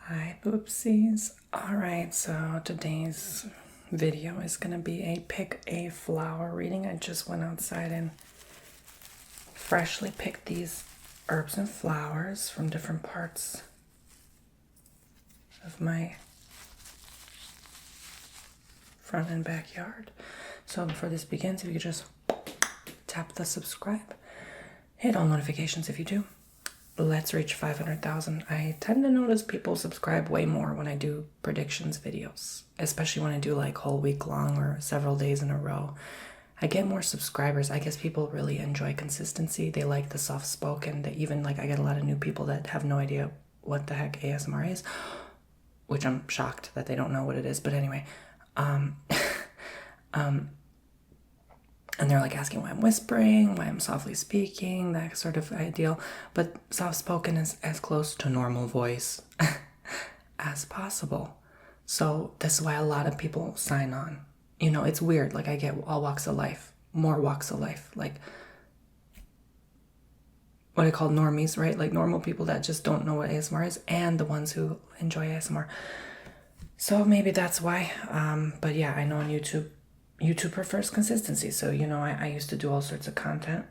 Hi, poopsies. Alright, so today's video is going to be a pick a flower reading. I just went outside and freshly picked these herbs and flowers from different parts of my front and backyard. So before this begins, if you could just tap the subscribe, hit all notifications if you do. Let's reach 500,000. I tend to notice people subscribe way more when I do predictions videos, especially when I do like whole week long or several days in a row. I get more subscribers. I guess people really enjoy consistency. They like the soft spoken. They even like, I get a lot of new people that have no idea what the heck ASMR is, which I'm shocked that they don't know what it is. But anyway, and they're like asking why I'm whispering, why I'm softly speaking, that sort of ideal. But soft-spoken is as close to normal voice as possible. So this is why a lot of people sign on. You know, it's weird. Like I get all walks of life, more walks of life. Like what I call normies, right? Like normal people that just don't know what ASMR is, and the ones who enjoy ASMR. So maybe that's why. But yeah, I know on YouTube prefers consistency. So, you know, I used to do all sorts of content.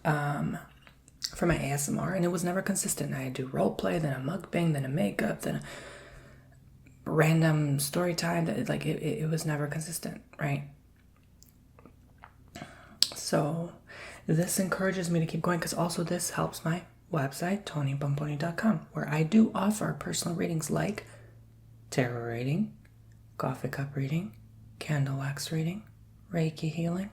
For my ASMR, and it was never consistent. I do role play, then a mukbang, then a makeup, then a random story time. Like it was never consistent, right? So this encourages me to keep going, because also this helps my website, TonyBomboni.com, where I do offer personal readings like tarot reading, coffee cup reading, candle wax reading, Reiki healing,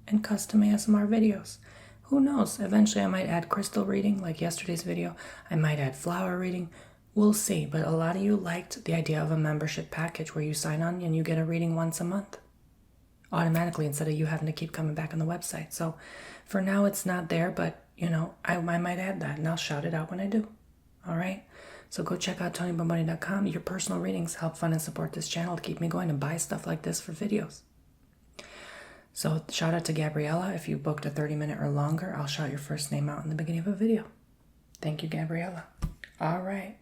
and custom ASMR videos. Who knows? Eventually I might add crystal reading like yesterday's video. I might add flower reading. We'll see. But a lot of you liked the idea of a membership package where you sign on and you get a reading once a month automatically instead of you having to keep coming back on the website. So for now it's not there, but you know, I might add that and I'll shout it out when I do. All right? So go check out TonyBomboni.com. Your personal readings help fund and support this channel to keep me going and buy stuff like this for videos. So shout out to Gabriella. If you booked a 30-minute or longer, I'll shout your first name out in the beginning of a video. Thank you, Gabriella. All right.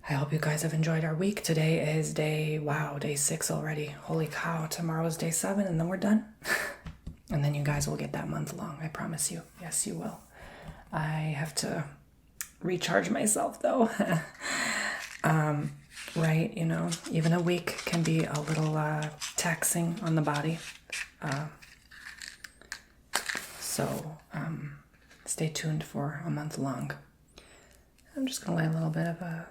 I hope you guys have enjoyed our week. Today is day 6 already. Holy cow. Tomorrow is day 7 and then we're done. And then you guys will get that month long. I promise you. Yes, you will. I have to recharge myself though. Right, you know, even a week can be a little taxing on the body. So stay tuned for a month long. I'm just gonna lay a little bit of a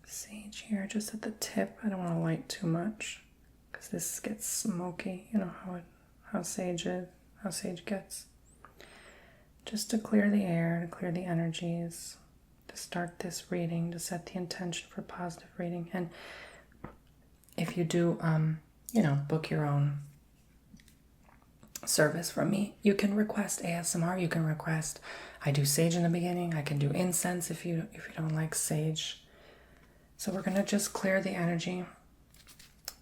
sage here just at the tip. I don't want to light too much because this gets smoky. You know how sage gets. Just to clear the air, to clear the energies, to start this reading, to set the intention for positive reading. And if you do, you know, book your own service from me, you can request ASMR. You can request, I do sage in the beginning. I can do incense if you don't like sage. So we're gonna just clear the energy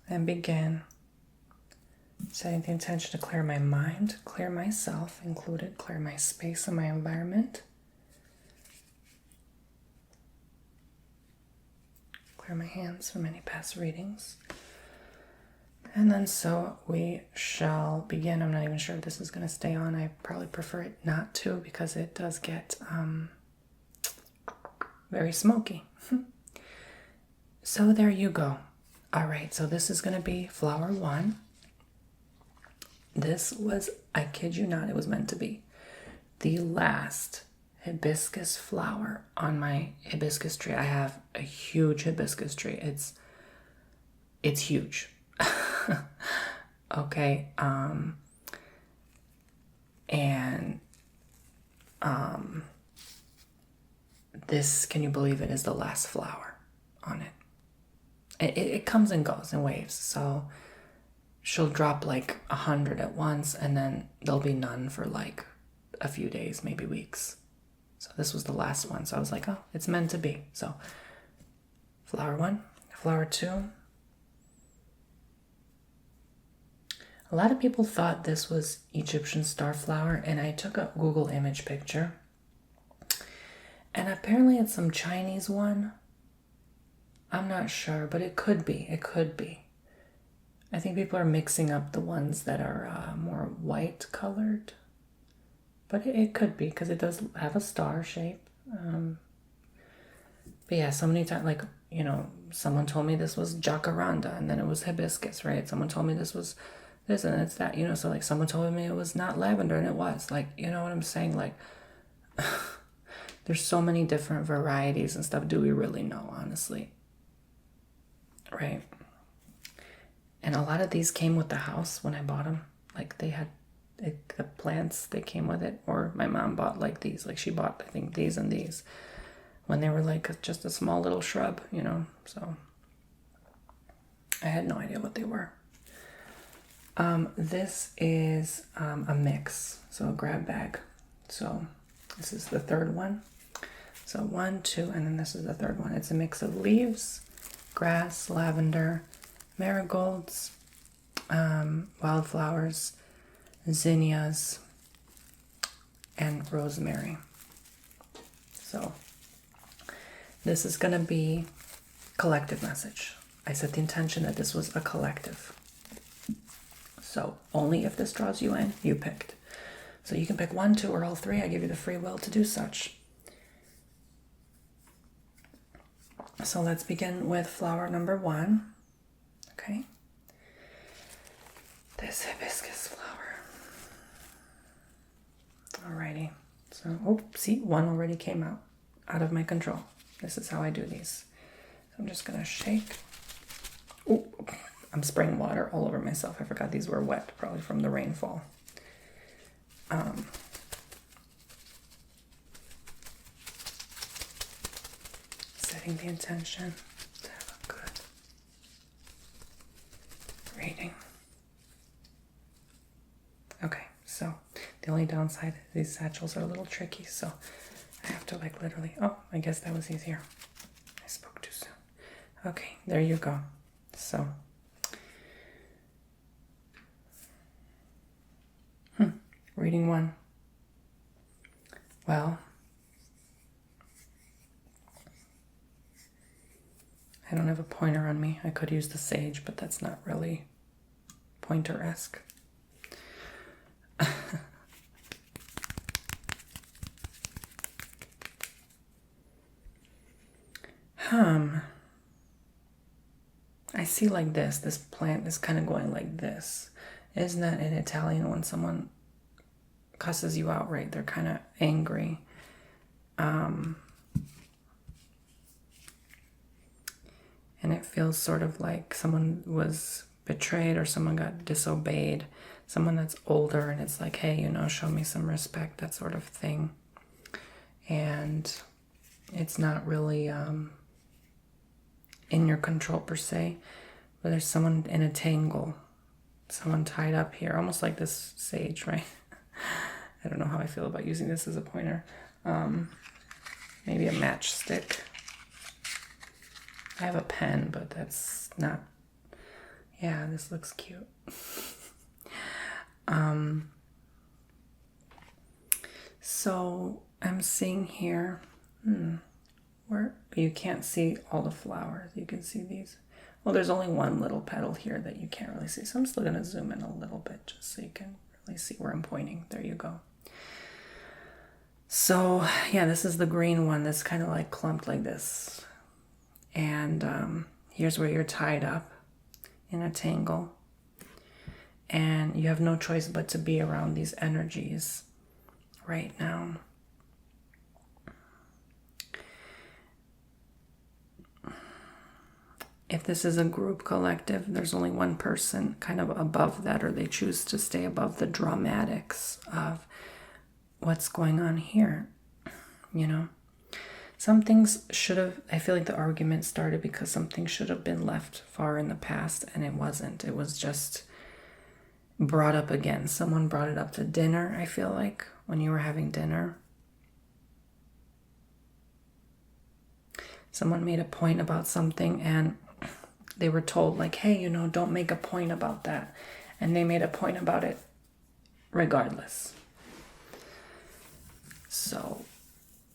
and begin setting the intention to clear my mind, clear myself included, clear my space and my environment, clear my hands from any past readings. And then so we shall begin. I'm not even sure if this is going to stay on. I probably prefer it not to because it does get very smoky. So there you go. All right, so this is going to be flower 1. This was, I kid you not, it was meant to be the last hibiscus flower on my hibiscus tree. I have a huge hibiscus tree. It's huge. Okay. This, can you believe it, is the last flower on it. It comes and goes in waves. So she'll drop like 100 at once and then there'll be none for like a few days, maybe weeks. So this was the last one. So I was like, oh, it's meant to be. So flower 1, flower 2. A lot of people thought this was Egyptian starflower, and I took a Google image picture. And apparently it's some Chinese one. I'm not sure, but it could be. It could be. I think people are mixing up the ones that are more white colored. But it could be, because it does have a star shape. But yeah, so many times, like, you know, someone told me this was jacaranda, and then it was hibiscus, right? Someone told me this was this, and it's that, you know. So, like, someone told me it was not lavender, and it was. Like, you know what I'm saying? Like, there's so many different varieties and stuff. Do we really know, honestly? Right? And a lot of these came with the house when I bought them. Like, they had the plants, they came with it. Or my mom bought, like, these. Like, she bought, I think, these and these when they were, like, just a small little shrub, you know? So I had no idea what they were. This is a mix, so a grab bag. So this is the third one. So 1, 2, and then this is the third one. It's a mix of leaves, grass, lavender, marigolds, wildflowers, zinnias, and rosemary. So this is going to be collective message. I set the intention that this was a collective. So only if this draws you in, you picked. So you can pick 1, 2, or all 3. I give you the free will to do such. So let's begin with flower number 1. Okay. This hibiscus flower. Alrighty. So, oh, see, 1 already came out of my control. This is how I do these. So I'm just going to shake. Oh, I'm spraying water all over myself. I forgot these were wet, probably from the rainfall. Setting the intention to have a good reading. Okay, so the only downside is these satchels are a little tricky, so I have to, like, literally, oh, I guess that was easier. I spoke too soon. Okay, there you go. So, reading 1. Well, I don't have a pointer on me. I could use the sage, but that's not really pointer-esque. I see like this. This plant is kind of going like this. Isn't that in Italian when someone cusses you out, right? They're kind of angry. And it feels sort of like someone was betrayed or someone got disobeyed. Someone that's older, and it's like, hey, you know, show me some respect, that sort of thing. And it's not really in your control per se, but there's someone in a tangle, someone tied up here, almost like this sage, right? I don't know how I feel about using this as a pointer. Maybe a matchstick. I have a pen, but that's not, yeah, this looks cute. So I'm seeing here, where you can't see all the flowers. You can see these. Well, there's only one little petal here that you can't really see. So I'm still going to zoom in a little bit just so you can really see where I'm pointing. There you go. So yeah, this is the green one that's kind of like clumped like this. And here's where you're tied up in a tangle. And you have no choice but to be around these energies right now. If this is a group collective, there's only one person kind of above that, or they choose to stay above the dramatics of what's going on here, you know? Some things should have, I feel like the argument started because something should have been left far in the past, and it wasn't. It was just brought up again. Someone brought it up to dinner, I feel like, when you were having dinner. Someone made a point about something, and they were told, like, hey, you know, don't make a point about that. And they made a point about it regardless. So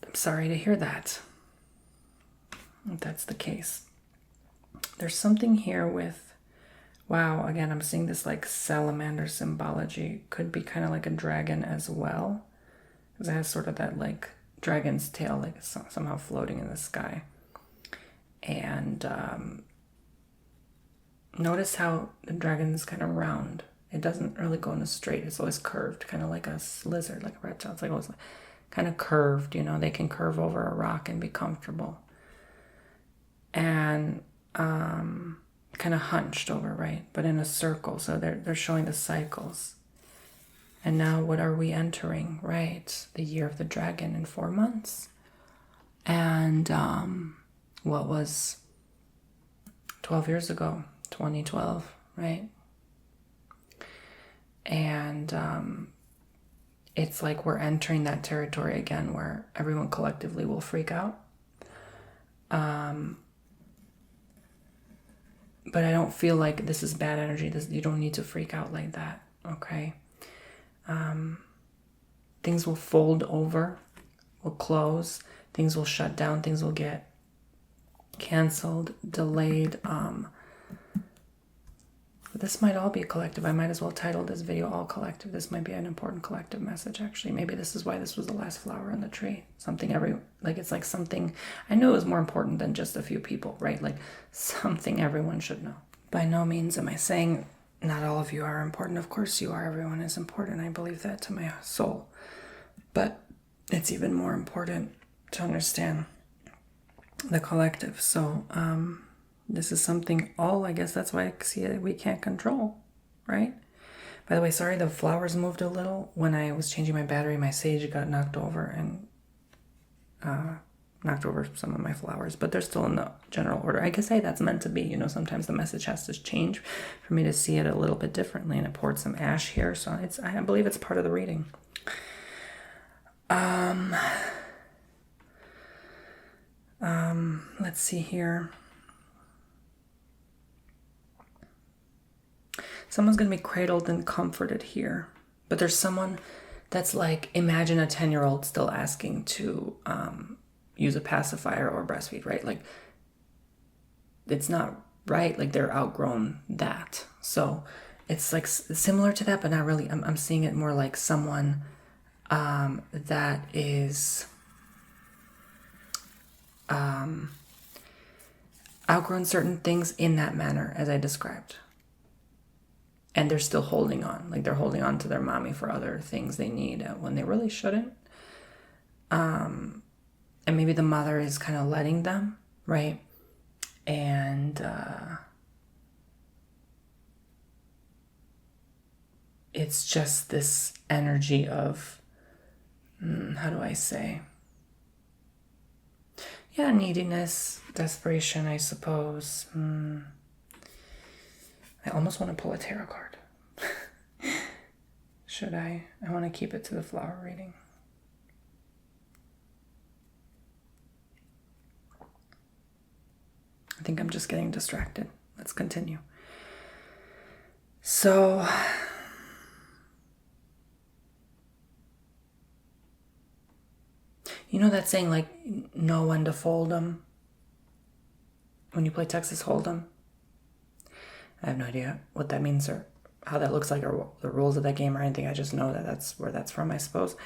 I'm sorry to hear that, if that's the case. There's something here with, wow, again, I'm seeing this like salamander symbology. Could be kind of like a dragon as well. Because it has sort of that like dragon's tail, like somehow floating in the sky. And notice how the dragon is kind of round. It doesn't really go in a straight. It's always curved, kind of like a lizard, like a reptile. It's like always kind of curved, you know. They can curve over a rock and be comfortable. And kind of hunched over, right? But in a circle. So they're showing the cycles. And now what are we entering, right? The year of the dragon in 4 months. And what was 12 years ago? 2012, right? And it's like we're entering that territory again where everyone collectively will freak out. But I don't feel like this is bad energy. You don't need to freak out like that, okay? Things will fold over, will close, things will shut down, things will get canceled, delayed. This might all be a collective. I might as well title this video All Collective. This might be an important collective message, actually. Maybe this is why this was the last flower on the tree. It's like something, I knew it was more important than just a few people, right? Like something everyone should know. By no means am I saying not all of you are important. Of course you are. Everyone is important. I believe that to my soul. But it's even more important to understand the collective. So, this is something I guess that's why I see it, we can't control, right? By the way, sorry, the flowers moved a little. When I was changing my battery, my sage got knocked over and knocked over some of my flowers, but they're still in the general order. I guess that's meant to be, you know, sometimes the message has to change for me to see it a little bit differently, and it poured some ash here, so I believe it's part of the reading. Let's see here. Someone's going to be cradled and comforted here. But there's someone that's like, imagine a 10-year-old still asking to use a pacifier or breastfeed, right? Like, it's not right. Like, they're outgrown that. So it's like similar to that, but not really. I'm seeing it more like someone that is outgrown certain things in that manner, as I described. And they're still holding on. Like, they're holding on to their mommy for other things they need when they really shouldn't. And maybe the mother is kind of letting them, right? And it's just this energy of, how do I say? Yeah, neediness, desperation, I suppose. I almost want to pull a tarot card. Should I? I want to keep it to the flower reading. I think I'm just getting distracted. Let's continue. So, you know that saying, like, know when to fold 'em? When you play Texas Hold'em? I have no idea what that means or how that looks like or the rules of that game or anything. I just know that that's where that's from, I suppose.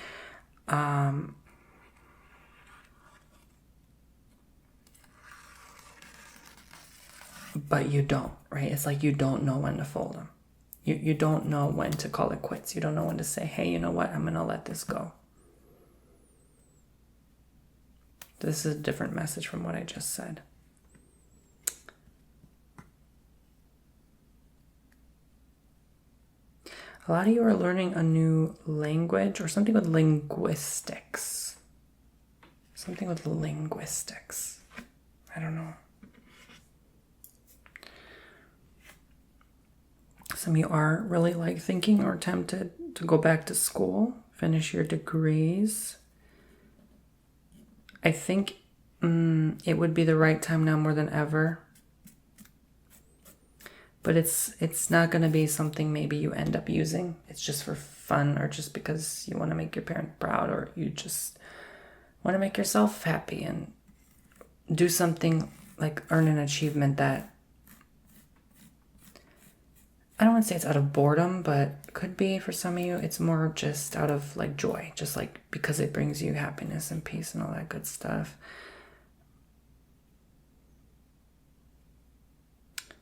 But you don't, right? It's like you don't know when to fold them. You don't know when to call it quits. You don't know when to say, hey, you know what? I'm going to let this go. This is a different message from what I just said. A lot of you are learning a new language or something with linguistics. Something with linguistics. I don't know. Some of you are really like thinking or tempted to go back to school, finish your degrees. I think it would be the right time now more than ever. but it's not going to be something maybe you end up using. It's just for fun, or just because you want to make your parents proud, or you just want to make yourself happy and do something like earn an achievement that, I don't want to say it's out of boredom, but could be for some of you. It's more just out of like joy, just like because it brings you happiness and peace and all that good stuff.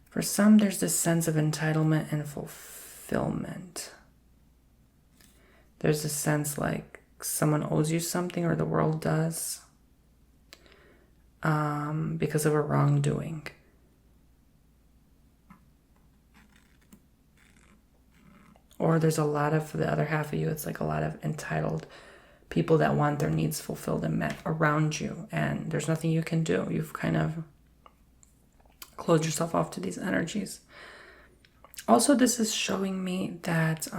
For some, there's this sense of entitlement and fulfillment. There's a sense like someone owes you something, or the world does, because of a wrongdoing. Or there's a lot of, for the other half of you, it's like a lot of entitled people that want their needs fulfilled and met around you, and there's nothing you can do. You've kind of closed yourself off to these energies. Also, this is showing me that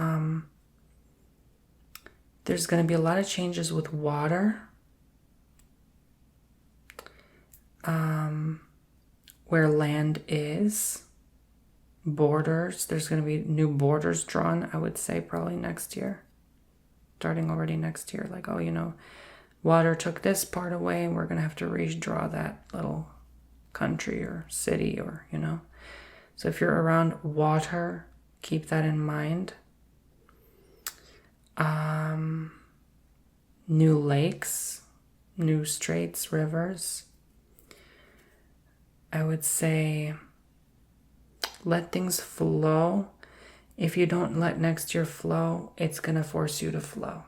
there's going to be a lot of changes with water, where land is, borders. There's going to be new borders drawn, I would say, probably next year, starting already next year. Like, oh, you know, water took this part away, and we're going to have to redraw that little country or city, or, you know. So if you're around water, keep that in mind. New lakes, new straits, rivers. I would say let things flow. If you don't let next year flow, it's going to force you to flow.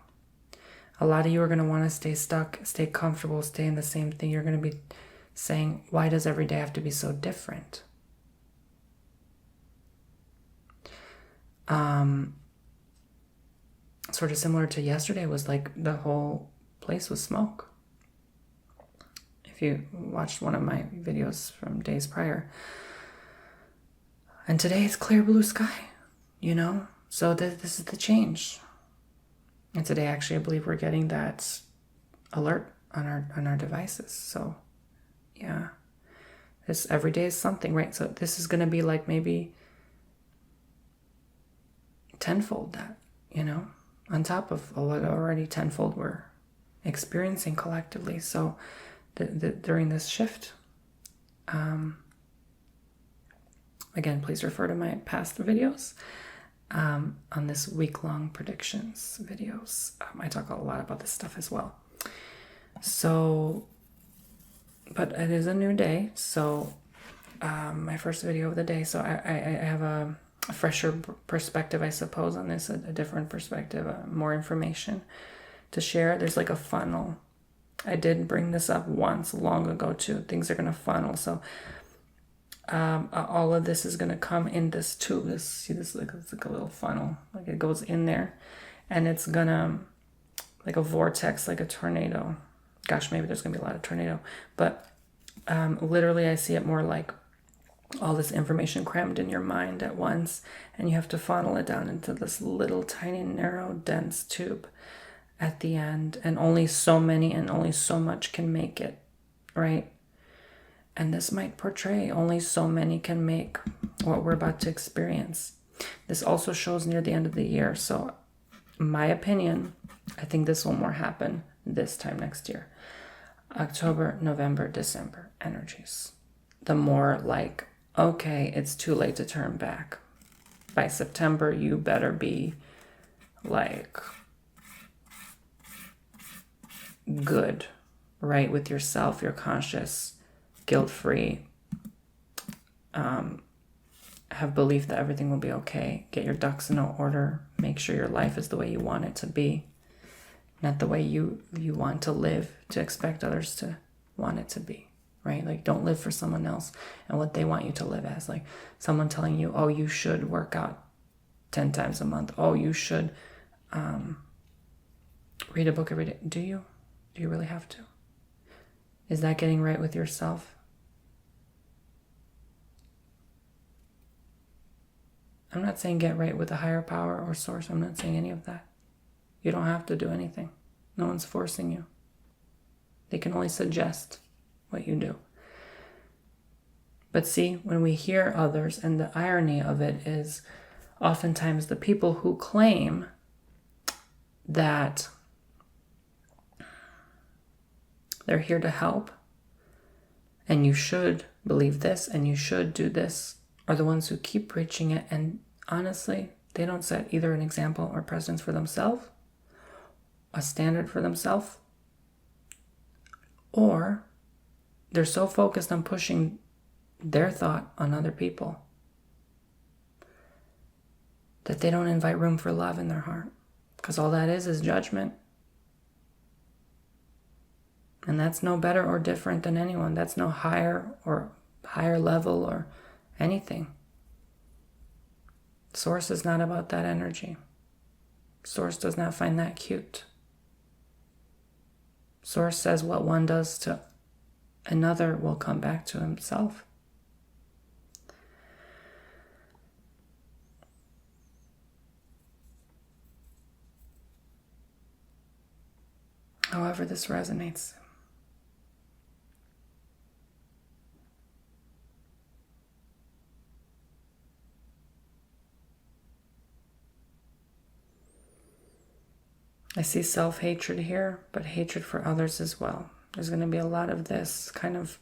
A lot of you are going to want to stay stuck, stay comfortable, stay in the same thing. You're going to be saying, why does every day have to be so different? Sort of similar to yesterday was like the whole place was smoke. If you watched one of my videos from days prior. And today it's clear blue sky, you know? So this is the change. And today, actually, I believe we're getting that alert on our devices. So, yeah. This every day is something, right? So this is going to be like maybe tenfold that, you know? On top of what already tenfold we're experiencing collectively. So during this shift, again, please refer to my past videos on this week-long predictions videos. I talk a lot about this stuff as well. So, but it is a new day. So my first video of the day. So I have a fresher perspective, I suppose, on this, a different perspective, more information to share. There's like a funnel. I did bring this up once long ago too. Things are going to funnel. So all of this is going to come in this tube. See this, like, it's like a little funnel. Like it goes in there, and it's going to, like a vortex, like a tornado. Gosh, maybe there's going to be a lot of tornado. But literally I see it more like all this information crammed in your mind at once, and you have to funnel it down into this little tiny narrow dense tube at the end, and only so many and only so much can make it, right? And this might portray only so many can make what we're about to experience. This also shows near the end of the year. So my opinion, I think this will more happen this time next year. October, November, December energies. The more like, okay, it's too late to turn back. By September, you better be like good, right? With yourself, you're conscious, guilt-free, have belief that everything will be okay. Get your ducks in order. Make sure your life is the way you want it to be, not the way you want to live, to expect others to want it to be. Right? Like, don't live for someone else and what they want you to live as. Like someone telling you, oh, you should work out 10 times a month. Oh, you should read a book every day. Do you? Do you really have to? Is that getting right with yourself? I'm not saying get right with a higher power or source. I'm not saying any of that. You don't have to do anything. No one's forcing you. They can only suggest what you do. But see, when we hear others, and the irony of it is oftentimes the people who claim that they're here to help, and you should believe this, and you should do this, are the ones who keep preaching it, and honestly, they don't set either an example or precedence for themselves, a standard for themselves, or they're so focused on pushing their thought on other people that they don't invite room for love in their heart, because all that is judgment. And that's no better or different than anyone. That's no higher level or anything. Source is not about that energy. Source does not find that cute. Source says what one does to another will come back to himself. However this resonates. I see self-hatred here, but hatred for others as well. There's going to be a lot of this kind of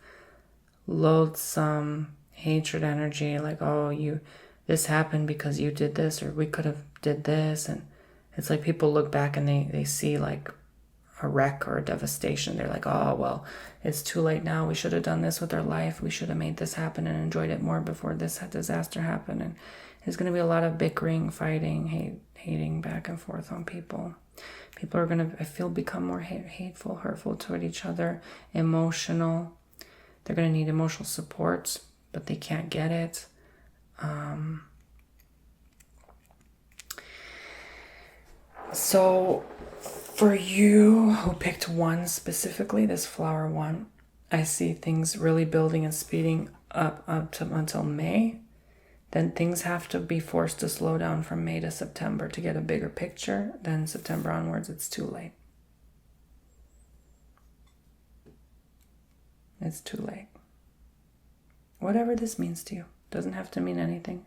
loathsome hatred energy, like, oh, this happened because you did this, or we could have did this. And it's like people look back and they see like a wreck or a devastation. They're like, oh, well, it's too late now. We should have done this with our life. We should have made this happen and enjoyed it more before this disaster happened. And there's going to be a lot of bickering, fighting, hating back and forth on people. People are going to, I feel, become more hateful, hurtful toward each other, emotional. They're going to need emotional support, but they can't get it. So for you who picked one specifically, this flower one, I see things really building and speeding up to until May. Then things have to be forced to slow down from May to September to get a bigger picture. Then September onwards, it's too late. It's too late. Whatever this means to you. Doesn't have to mean anything.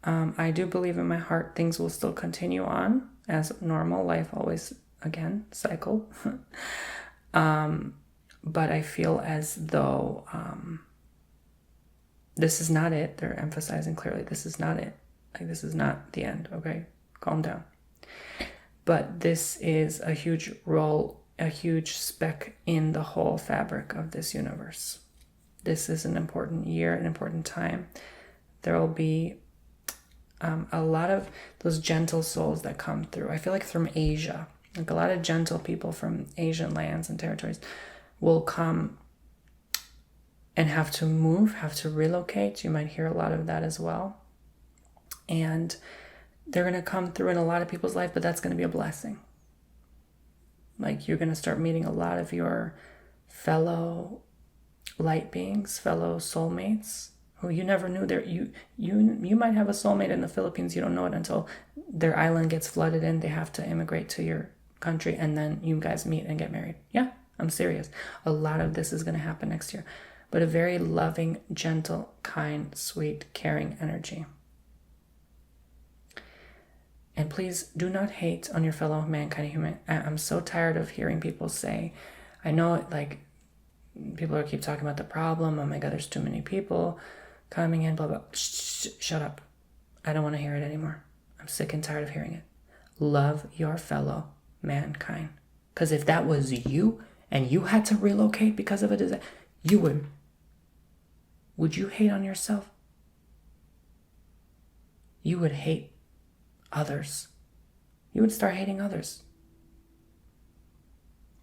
I do believe in my heart things will still continue on as normal. Life always, again, cycle. But I feel as though this is not it. They're emphasizing clearly, this is not it. Like, this is not the end, okay? Calm down. But this is a huge role, a huge speck in the whole fabric of this universe. This is an important year, an important time. There will be a lot of those gentle souls that come through. I feel like from Asia, like a lot of gentle people from Asian lands and territories will come and have to move, have to relocate. You might hear a lot of that as well. And they're going to come through in a lot of people's life, but that's going to be a blessing. Like, you're going to start meeting a lot of your fellow light beings, fellow soulmates, who you never knew there. You might have a soulmate in the Philippines. You don't know it until their island gets flooded in. They have to immigrate to your country, and then you guys meet and get married. Yeah, I'm serious. A lot of this is going to happen next year. But a very loving, gentle, kind, sweet, caring energy. And please do not hate on your fellow mankind human. I'm so tired of hearing people say, I know, like, people keep talking about the problem. Oh my God, there's too many people coming in, blah, blah. Shut up. I don't want to hear it anymore. I'm sick and tired of hearing it. Love your fellow mankind. Because if that was you and you had to relocate because of a disaster, you would. Would you hate on yourself? You would hate others. You would start hating others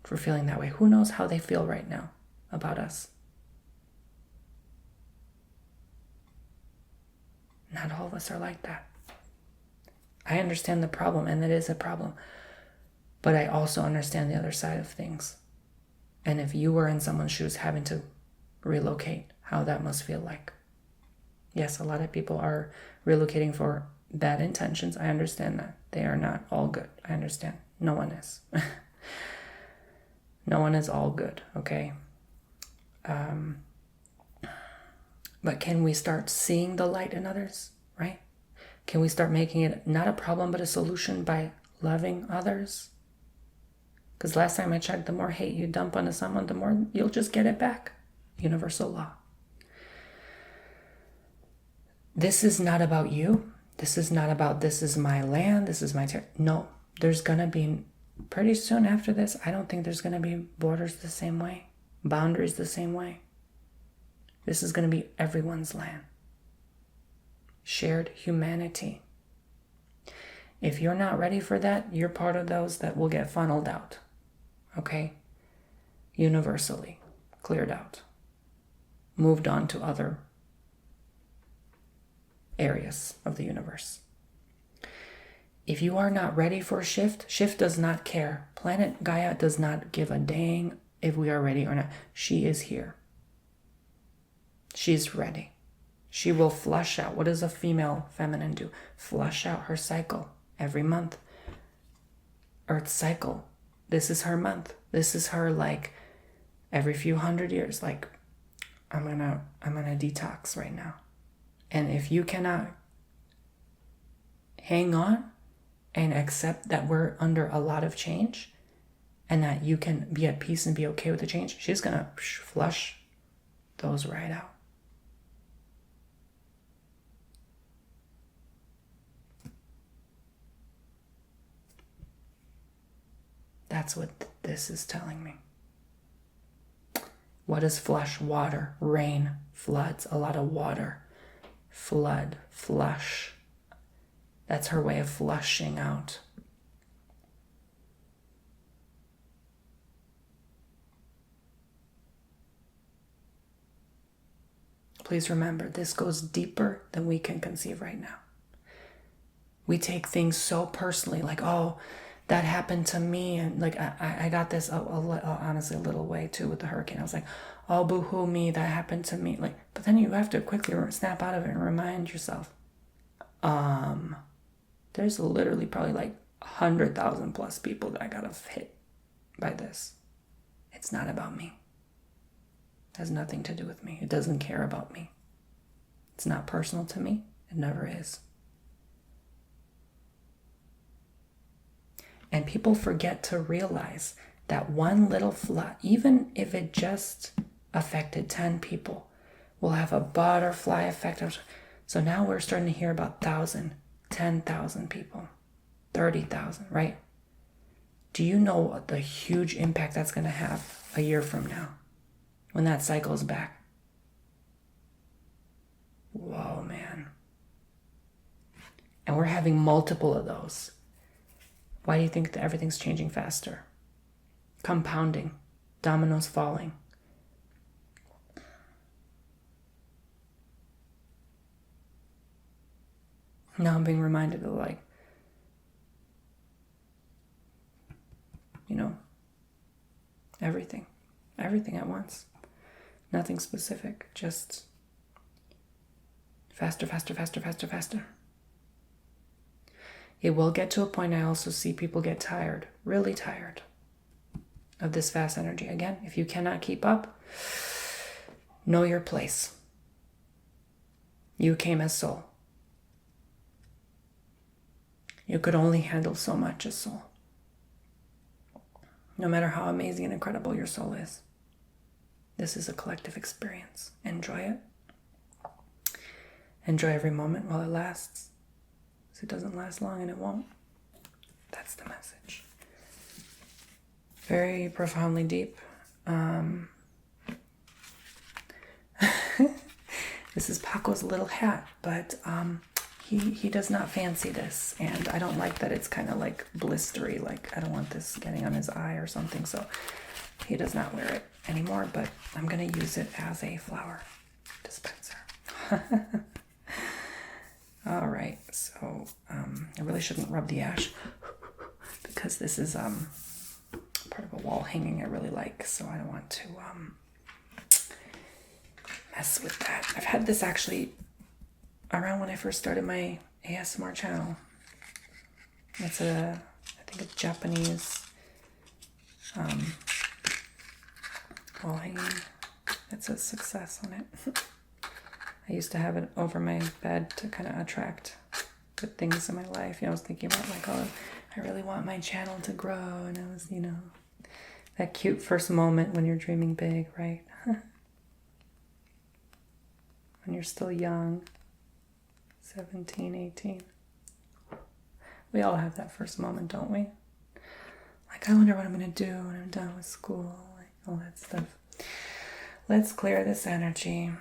for feeling that way. Who knows how they feel right now about us? Not all of us are like that. I understand the problem, and it is a problem. But I also understand the other side of things. And if you were in someone's shoes having to relocate, how that must feel like. Yes, a lot of people are relocating for bad intentions. I understand that. They are not all good. I understand. No one is. No one is all good, okay? But can we start seeing the light in others, right? Can we start making it not a problem, but a solution by loving others? Because last time I checked, the more hate you dump onto someone, the more you'll just get it back. Universal law. This is not about you. This is not about this is my land, this is my territory. No, there's going to be, pretty soon after this, I don't think there's going to be borders the same way, boundaries the same way. This is going to be everyone's land. Shared humanity. If you're not ready for that, you're part of those that will get funneled out. Okay? Universally. Cleared out. Moved on to other areas of the universe. If you are not ready for shift, shift does not care. Planet Gaia does not give a dang if we are ready or not. She is here. She's ready. She will flush out. What does a female feminine do? Flush out her cycle every month. Earth's cycle. This is her month. This is her, like, every few hundred years, like, I'm gonna detox right now. And if you cannot hang on and accept that we're under a lot of change and that you can be at peace and be okay with the change, she's gonna flush those right out. That's what this is telling me. What is flush? Water, rain, floods, a lot of water. Flood, flush. That's her way of flushing out. Please remember, this goes deeper than we can conceive right now. We take things so personally, like, oh, that happened to me, and like I got this honestly a little way too with the hurricane. I was like, oh, boo-hoo me, that happened to me. Like, but then you have to quickly snap out of it and remind yourself, there's literally probably like 100,000 plus people that I got hit by this. It's not about me. It has nothing to do with me. It doesn't care about me. It's not personal to me. It never is. And people forget to realize that one little flood, even if it just affected 10 people, will have a butterfly effect. So now we're starting to hear about 1,000, 10,000 people, 30,000, right? Do you know what the huge impact that's going to have a year from now when that cycle's back? Whoa, man. And we're having multiple of those. Why do you think that everything's changing faster? Compounding, dominoes falling. Now I'm being reminded of, like, everything at once. Nothing specific, just faster, faster, faster, faster, faster. It will get to a point, I also see people get tired, really tired of this fast energy. Again, if you cannot keep up, know your place. You came as soul. You could only handle so much as soul. No matter how amazing and incredible your soul is. This is a collective experience. Enjoy it. Enjoy every moment while it lasts. It doesn't last long, and it won't. That's the message. Very profoundly deep. This is Paco's little hat, but he does not fancy this, and I don't like that it's kind of like blistery. Like, I don't want this getting on his eye or something, so he does not wear it anymore, but I'm going to use it as a flower dispenser. All right, so I really shouldn't rub the ash because this is part of a wall hanging I really like, so I don't want to mess with that. I've had this actually around when I first started my ASMR channel. It's I think it's Japanese wall hanging. It says success on it. I used to have it over my bed to kind of attract good things in my life. I was thinking about like, oh, I really want my channel to grow. And I was, that cute first moment when you're dreaming big, right? When you're still young, 17, 18. We all have that first moment, don't we? Like, I wonder what I'm going to do when I'm done with school, like all that stuff. Let's clear this energy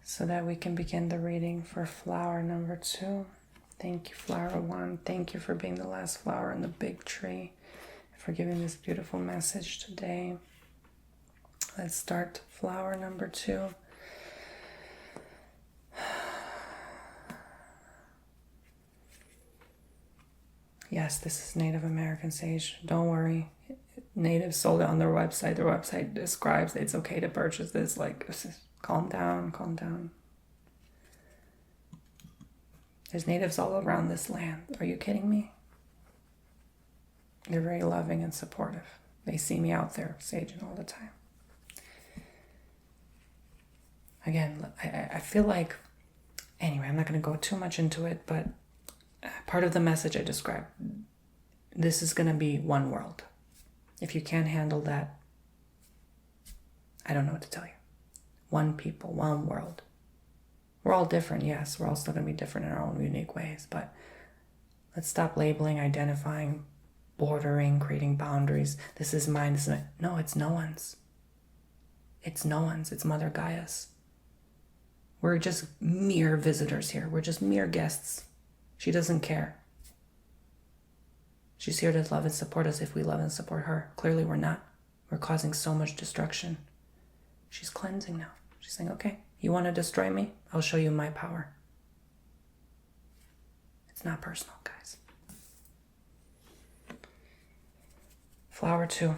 so that we can begin the reading for flower number 2. Thank you, flower 1. Thank you for being the last flower in the big tree, for giving this beautiful message today. Let's start flower number 2. Yes, this is Native American sage. Don't worry. Natives sold it on their website. Their website describes it's okay to purchase this. Like, calm down, calm down. There's natives all around this land. Are you kidding me? They're very loving and supportive. They see me out there saging all the time. Again, I feel like, anyway, I'm not going to go too much into it, but part of the message I described, this is going to be one world. If you can't handle that, I don't know what to tell you. One people, one world. We're all different, yes. We're all still going to be different in our own unique ways, but let's stop labeling, identifying, bordering, creating boundaries. This is mine, this is mine. No, it's no one's. It's no one's. It's Mother Gaia's. We're just mere visitors here. We're just mere guests. She doesn't care. She's here to love and support us if we love and support her. Clearly we're not. We're causing so much destruction. She's cleansing now. She's saying, okay, you want to destroy me? I'll show you my power. It's not personal, guys. Flower 2.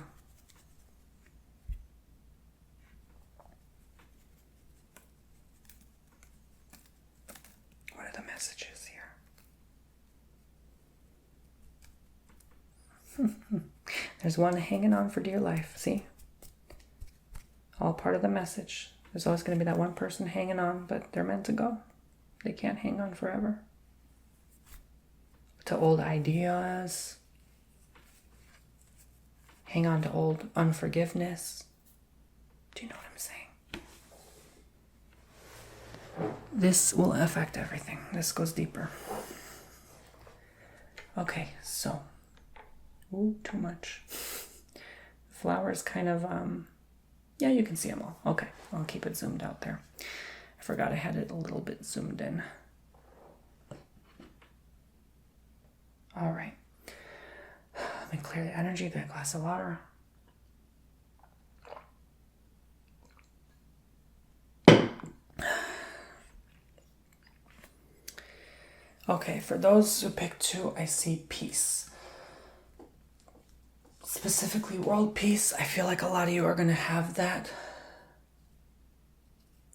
What are the messages here? There's one hanging on for dear life. See? All part of the message. There's always going to be that one person hanging on, but they're meant to go. They can't hang on forever. To old ideas. Hang on to old unforgiveness. Do you know what I'm saying? This will affect everything. This goes deeper. Okay, so. Ooh, too much. Flowers kind of, yeah, you can see them all. Okay, I'll keep it zoomed out there. I forgot I had it a little bit zoomed in. All right. Let me clear the energy, get a glass of water. Okay, for those who picked 2, I see peace. Specifically world peace. I feel like a lot of you are going to have that.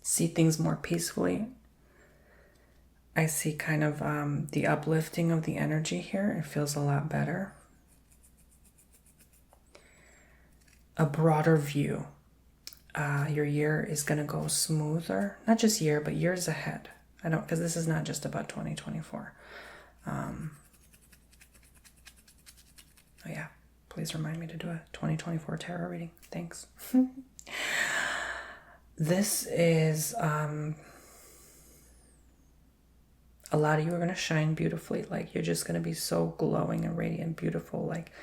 See things more peacefully. I see kind of the uplifting of the energy here. It feels a lot better. A broader view. Your year is going to go smoother. Not just year, but years ahead. Because this is not just about 2024. Oh yeah. Please remind me to do a 2024 tarot reading. Thanks. This is, a lot of you are going to shine beautifully. Like, you're just going to be so glowing and radiant, beautiful. Like,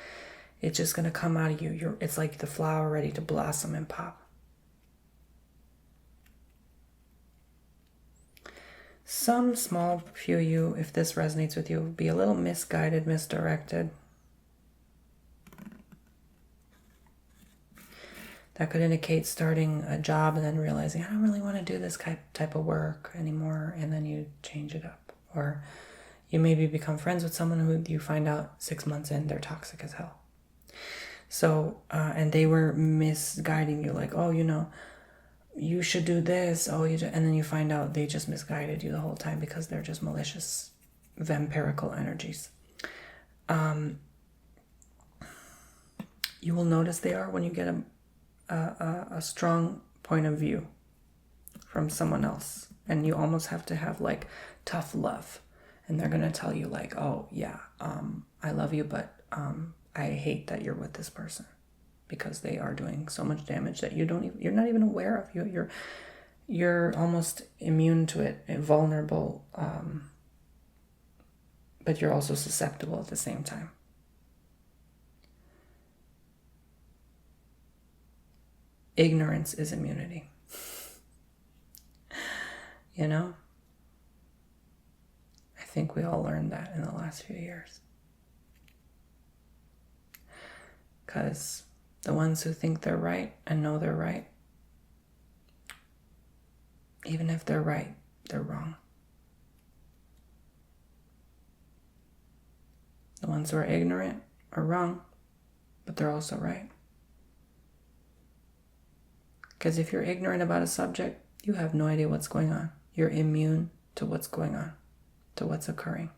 it's just going to come out of you. It's like the flower ready to blossom and pop. Some small few of you, if this resonates with you, will be a little misguided, misdirected. That could indicate starting a job and then realizing, I don't really want to do this type of work anymore, and then you change it up. Or you maybe become friends with someone who you find out 6 months in, they're toxic as hell. So, and they were misguiding you, like, oh, you should do this, and then you find out they just misguided you the whole time because they're just malicious, vampirical energies. You will notice they are when you get a strong point of view. from someone else, and you almost have to have like tough love, and they're gonna tell you like, oh yeah, I love you, but I hate that you're with this person because they are doing so much damage that you're not even aware of. You're almost immune to it, vulnerable, but you're also susceptible at the same time. Ignorance is immunity. You know? I think we all learned that in the last few years. Because the ones who think they're right and know they're right, even if they're right, they're wrong. The ones who are ignorant are wrong, but they're also right. Because if you're ignorant about a subject, you have no idea what's going on. You're immune to what's going on, to what's occurring.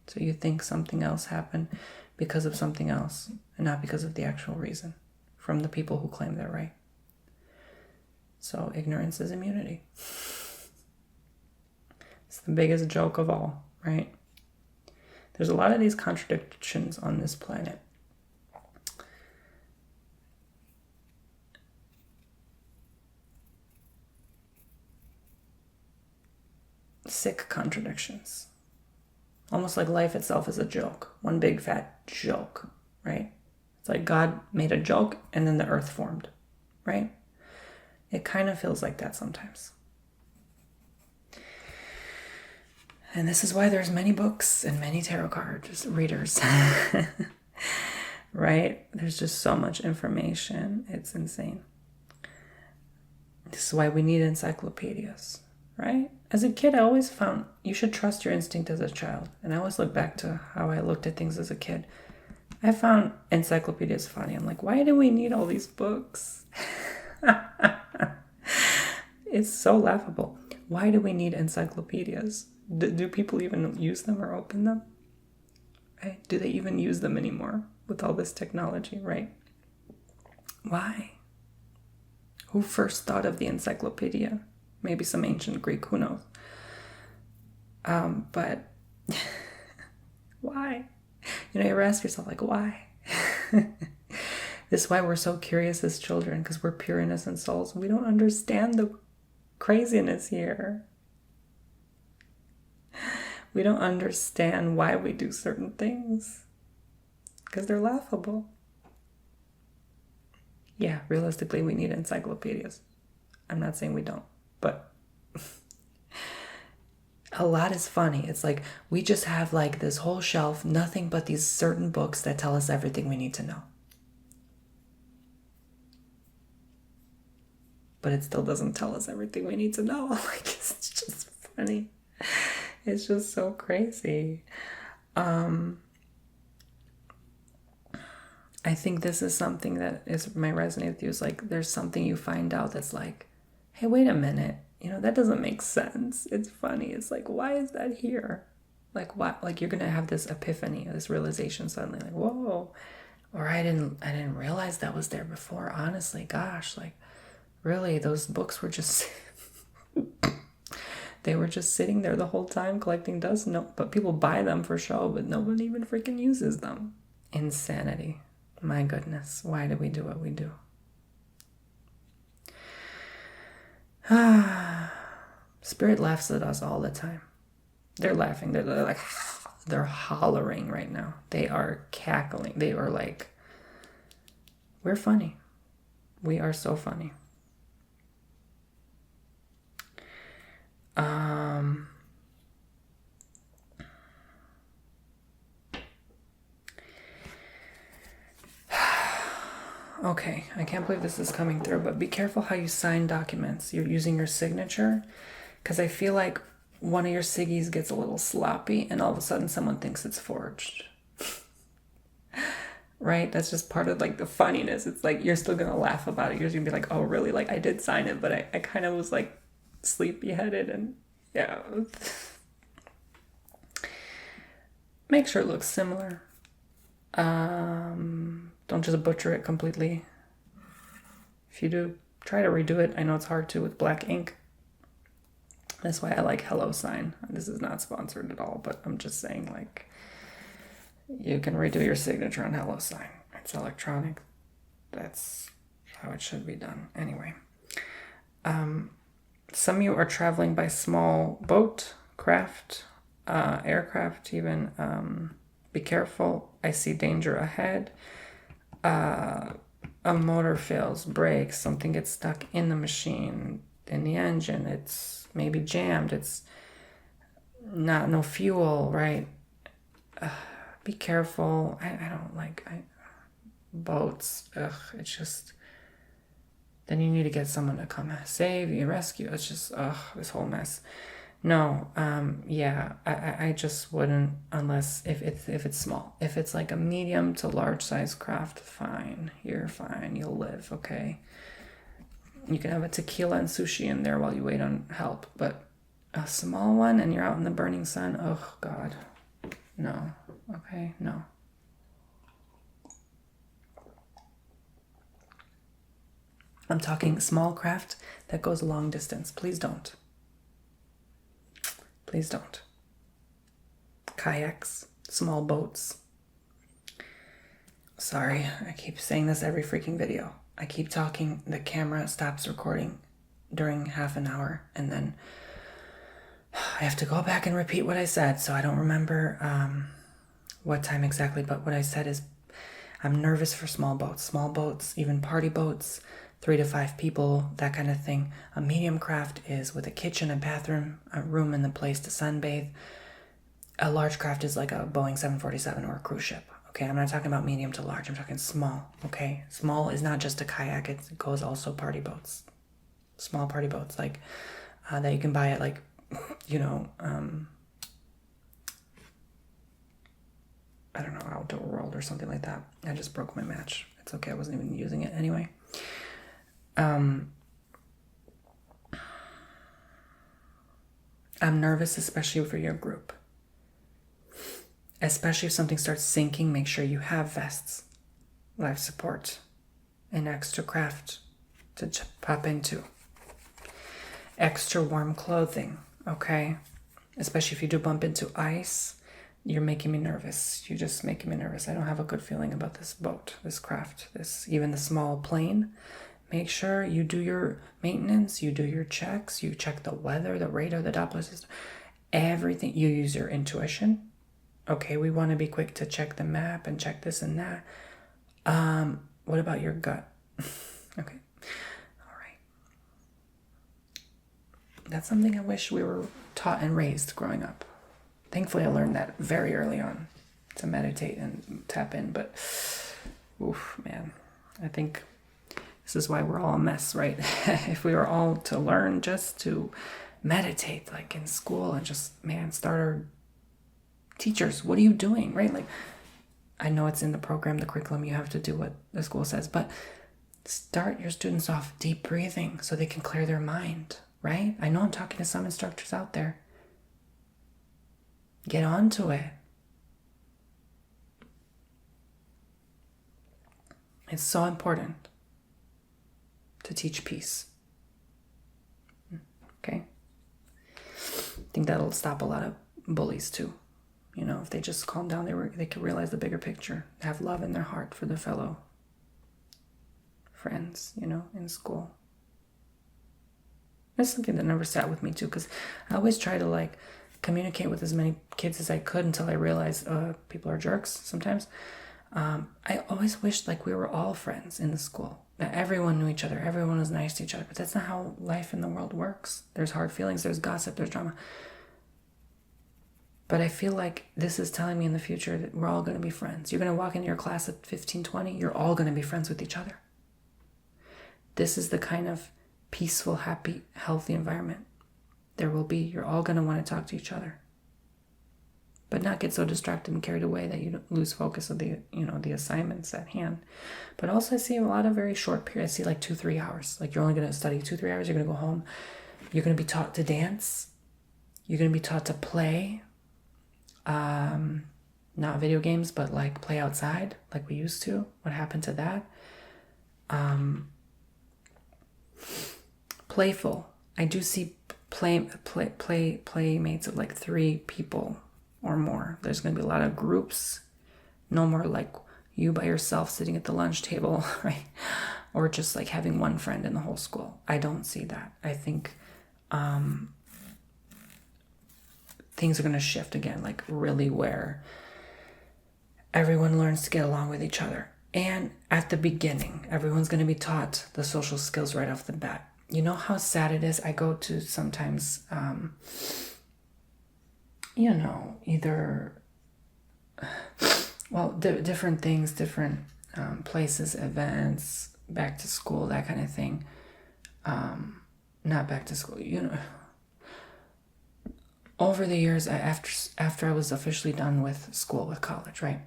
So you think something else happened because of something else, and not because of the actual reason, from the people who claim they're right. So ignorance is immunity. It's the biggest joke of all, right? There's a lot of these contradictions on this planet. Sick contradictions. Almost like life itself is a joke. One big fat joke, right? It's like God made a joke and then the earth formed, right? It kind of feels like that sometimes. And this is why there's many books and many tarot card readers, right? There's just so much information. It's insane. This is why we need encyclopedias, right? As a kid, I always found you should trust your instinct as a child. And I always look back to how I looked at things as a kid. I found encyclopedias funny. I'm like, why do we need all these books? It's so laughable. Why do we need encyclopedias? Do people even use them or open them? Right? Do they even use them anymore with all this technology, right? Why? Who first thought of the encyclopedia? Maybe some ancient Greek, who knows? But why? You ever ask yourself, like, why? This is why we're so curious as children, because we're pure, innocent souls. We don't understand the craziness here. We don't understand why we do certain things, because they're laughable. Yeah, realistically, we need encyclopedias. I'm not saying we don't, but a lot is funny. It's like we just have like this whole shelf, nothing but these certain books that tell us everything we need to know. But it still doesn't tell us everything we need to know. Like, it's just funny. It's just so crazy. I think this is something that might resonate with you. Is like there's something you find out that's like, hey, wait a minute. That doesn't make sense. It's funny. It's like, why is that here? Like what? Like you're gonna have this epiphany, this realization suddenly, like, whoa. Or I didn't realize that was there before. Honestly, gosh, like really, those books were just they were just sitting there the whole time collecting dust. No, but people buy them for show, but no one even freaking uses them. Insanity. My goodness, why do we do what we do? Spirit laughs at us all the time. They're laughing. They're like, they're hollering right now. They are cackling. They are like, we're funny. We are so funny. Okay, I can't believe this is coming through, but be careful how you sign documents. You're using your signature, because I feel like one of your siggies gets a little sloppy and all of a sudden someone thinks it's forged. Right? That's just part of like the funniness. It's like you're still gonna laugh about it. You're gonna be like, oh really? Like I did sign it, but I kind of was like sleepy-headed and yeah. Make sure it looks similar. Don't just butcher it completely. If you do, try to redo it. I know it's hard to with black ink. That's why I like Hello Sign. This is not sponsored at all, but I'm just saying, like, you can redo your signature on Hello Sign. It's electronic. That's how it should be done. Anyway. Some of you are traveling by small boat, craft, aircraft even. Be careful. I see danger ahead. A motor fails, breaks, something gets stuck in the machine, in the engine. It's maybe jammed. It's no fuel, right? Be careful. I don't like boats. It's just... Then you need to get someone to come save you, rescue. It's just, this whole mess. No, yeah, I just wouldn't, unless if it's small. If it's like a medium to large size craft, fine. You're fine. You'll live, okay? You can have a tequila and sushi in there while you wait on help. But a small one and you're out in the burning sun, oh, God. No, okay, no. I'm talking small craft that goes a long distance. Please don't. Please don't. Kayaks, small boats. Sorry, I keep saying this every freaking video. I keep talking, the camera stops recording during half an hour, and then I have to go back and repeat what I said, so I don't remember what time exactly, but what I said is I'm nervous for small boats, even party boats, 3 to 5 people, that kind of thing. A medium craft is with a kitchen, a bathroom, a room in the place to sunbathe. A large craft is like a Boeing 747 or a cruise ship. Okay, I'm not talking about medium to large. I'm talking small. Okay, small is not just a kayak. It goes also party boats, small party boats like that you can buy at like, I don't know, Outdoor World or something like that. I just broke my match. It's okay. I wasn't even using it anyway. I'm nervous, especially for your group. Especially if something starts sinking, make sure you have vests, life support, and extra craft to pop into. Extra warm clothing, okay? Especially if you do bump into ice, you're making me nervous. You're just making me nervous. I don't have a good feeling about this boat, this craft, even the small plane. Make sure you do your maintenance, you do your checks, you check the weather, the radar, the Doppler system, everything. You use your intuition. Okay, we want to be quick to check the map and check this and that. What about your gut? Okay, all right. That's something I wish we were taught and raised growing up. Thankfully, I learned that very early on to meditate and tap in, but oof, man, I think this is why we're all a mess, right? If we were all to learn just to meditate, like in school, and just, man, start our teachers, what are you doing, right? Like, I know it's in the program, the curriculum, you have to do what the school says, but start your students off deep breathing so they can clear their mind, right? I know I'm talking to some instructors out there. Get onto it. It's so important to teach peace. Okay? I think that'll stop a lot of bullies too. You know, if they just calm down, they could realize the bigger picture, have love in their heart for their fellow friends, in school. That's something that never sat with me too, because I always try to communicate with as many kids as I could until I realized people are jerks sometimes. I always wished we were all friends in the school, that everyone knew each other, everyone was nice to each other, but that's not how life in the world works. There's hard feelings, there's gossip, there's drama. But I feel like this is telling me in the future that we're all going to be friends. You're going to walk into your class at 15, 20, you're all going to be friends with each other. This is the kind of peaceful, happy, healthy environment there will be. You're all going to want to talk to each other. But not get so distracted and carried away that you lose focus of the assignments at hand. But also I see a lot of very short periods. I see 2-3 hours. You're only going to study 2-3 hours. You're going to go home. You're going to be taught to dance. You're going to be taught to play. Not video games, but play outside like we used to. What happened to that? Playful. I do see playmates of like 3 people or more. There's going to be a lot of groups. No more like you by yourself sitting at the lunch table, right? Or just like having one friend in the whole school. I don't see that. I think things are going to shift again, like really where everyone learns to get along with each other. And at the beginning, everyone's going to be taught the social skills right off the bat. You know how sad it is? I go to sometimes, either, different things, different places, events, back to school, that kind of thing. Not back to school, over the years, after I was officially done with school, with college, right?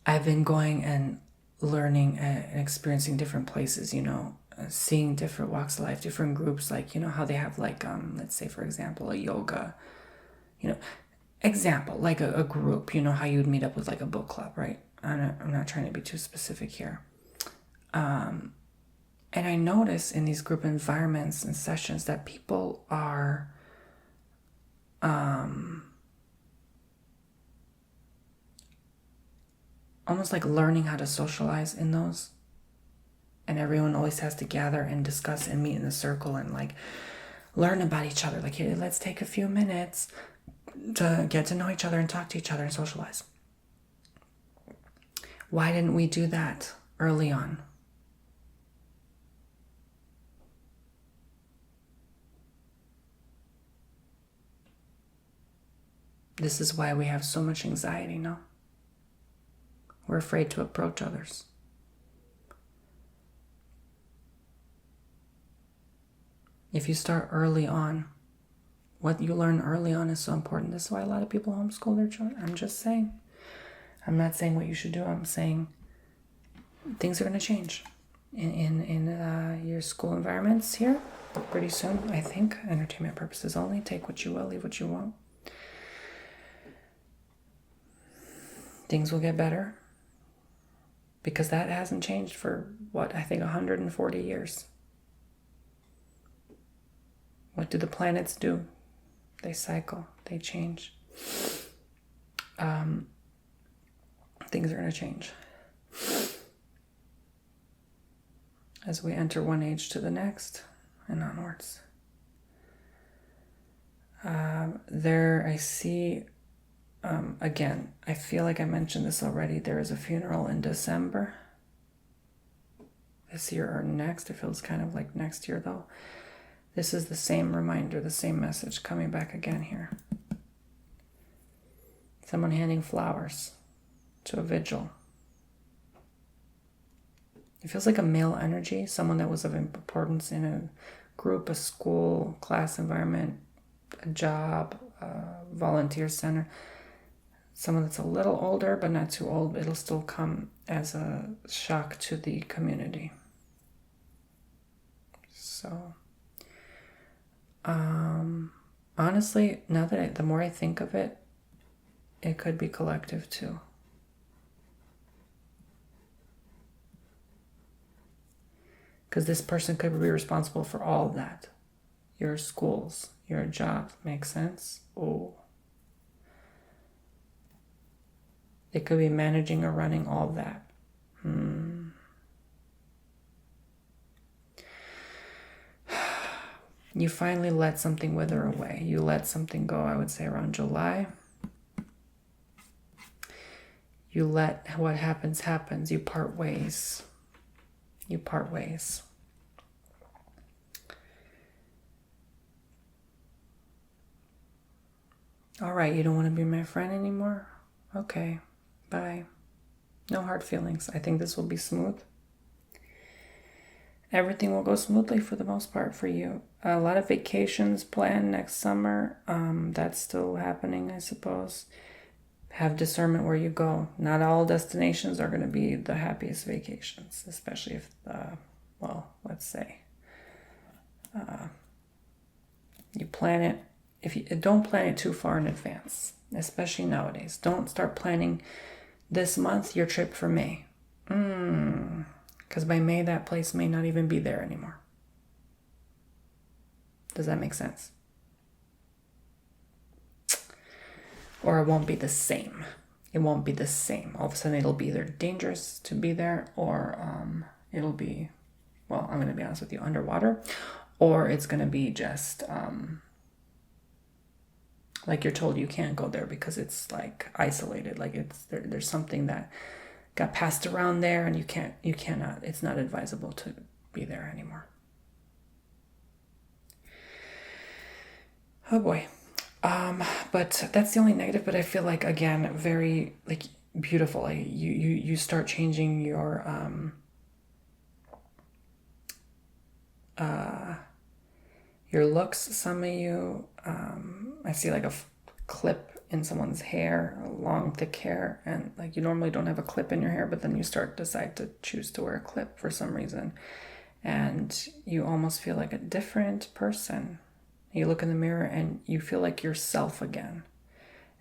I've been going and learning and experiencing different places, seeing different walks of life, different groups, like, how they have like, let's say, for example, a yoga, example, like a group, how you'd meet up with like a book club, right? I'm not trying to be too specific here. And I notice in these group environments and sessions that people are almost like learning how to socialize in those. And everyone always has to gather and discuss and meet in a circle and like learn about each other. Like, hey, let's take a few minutes to get to know each other and talk to each other and socialize. Why didn't we do that early on? This is why we have so much anxiety now. We're afraid to approach others. If you start early on, what you learn early on is so important. This is why a lot of people homeschool their children. I'm just saying. I'm not saying what you should do. I'm saying things are going to change in your school environments here pretty soon, I think. Entertainment purposes only. Take what you will, leave what you won't. Things will get better because that hasn't changed for, I think 140 years. What do the planets do? They cycle, they change. Things are going to change as we enter one age to the next and onwards. There I see, again, I feel like I mentioned this already. There is a funeral in December this year or next. It feels kind of like next year though. This is the same reminder, the same message coming back again here. Someone handing flowers to a vigil. It feels like a male energy, someone that was of importance in a group, a school, class environment, a job, volunteer center. Someone that's a little older, but not too old. It'll still come as a shock to the community. So, honestly, now that the more I think of it, it could be collective too. Because this person could be responsible for all of that. Your schools, your job, makes sense? Oh. They could be managing or running all of that. You finally let something wither away. You let something go, I would say, around July. You let what happens, happens. You part ways. You part ways. All right, you don't want to be my friend anymore? Okay, bye. No hard feelings. I think this will be smooth. Everything will go smoothly for the most part for you. A lot of vacations planned next summer. That's still happening, I suppose. Have discernment where you go. Not all destinations are going to be the happiest vacations, especially if, let's say, you plan it. If you don't plan it too far in advance, especially nowadays. Don't start planning this month your trip for May. Because Because by May, that place may not even be there anymore. Does that make sense? Or it won't be the same. It won't be the same. All of a sudden, it'll be either dangerous to be there, or it'll be, well, I'm going to be honest with you, underwater, or it's going to be just like you're told you can't go there because it's like isolated. Like there's something that got passed around there, and you cannot. It's not advisable to be there anymore. Oh boy. But that's the only negative, but I feel like, again, very like beautiful. Like, you start changing your looks. Some of you, I see like a clip in someone's hair, long thick hair, and like you normally don't have a clip in your hair, but then you decide to choose to wear a clip for some reason, and you almost feel like a different person. You look in the mirror and you feel like yourself again.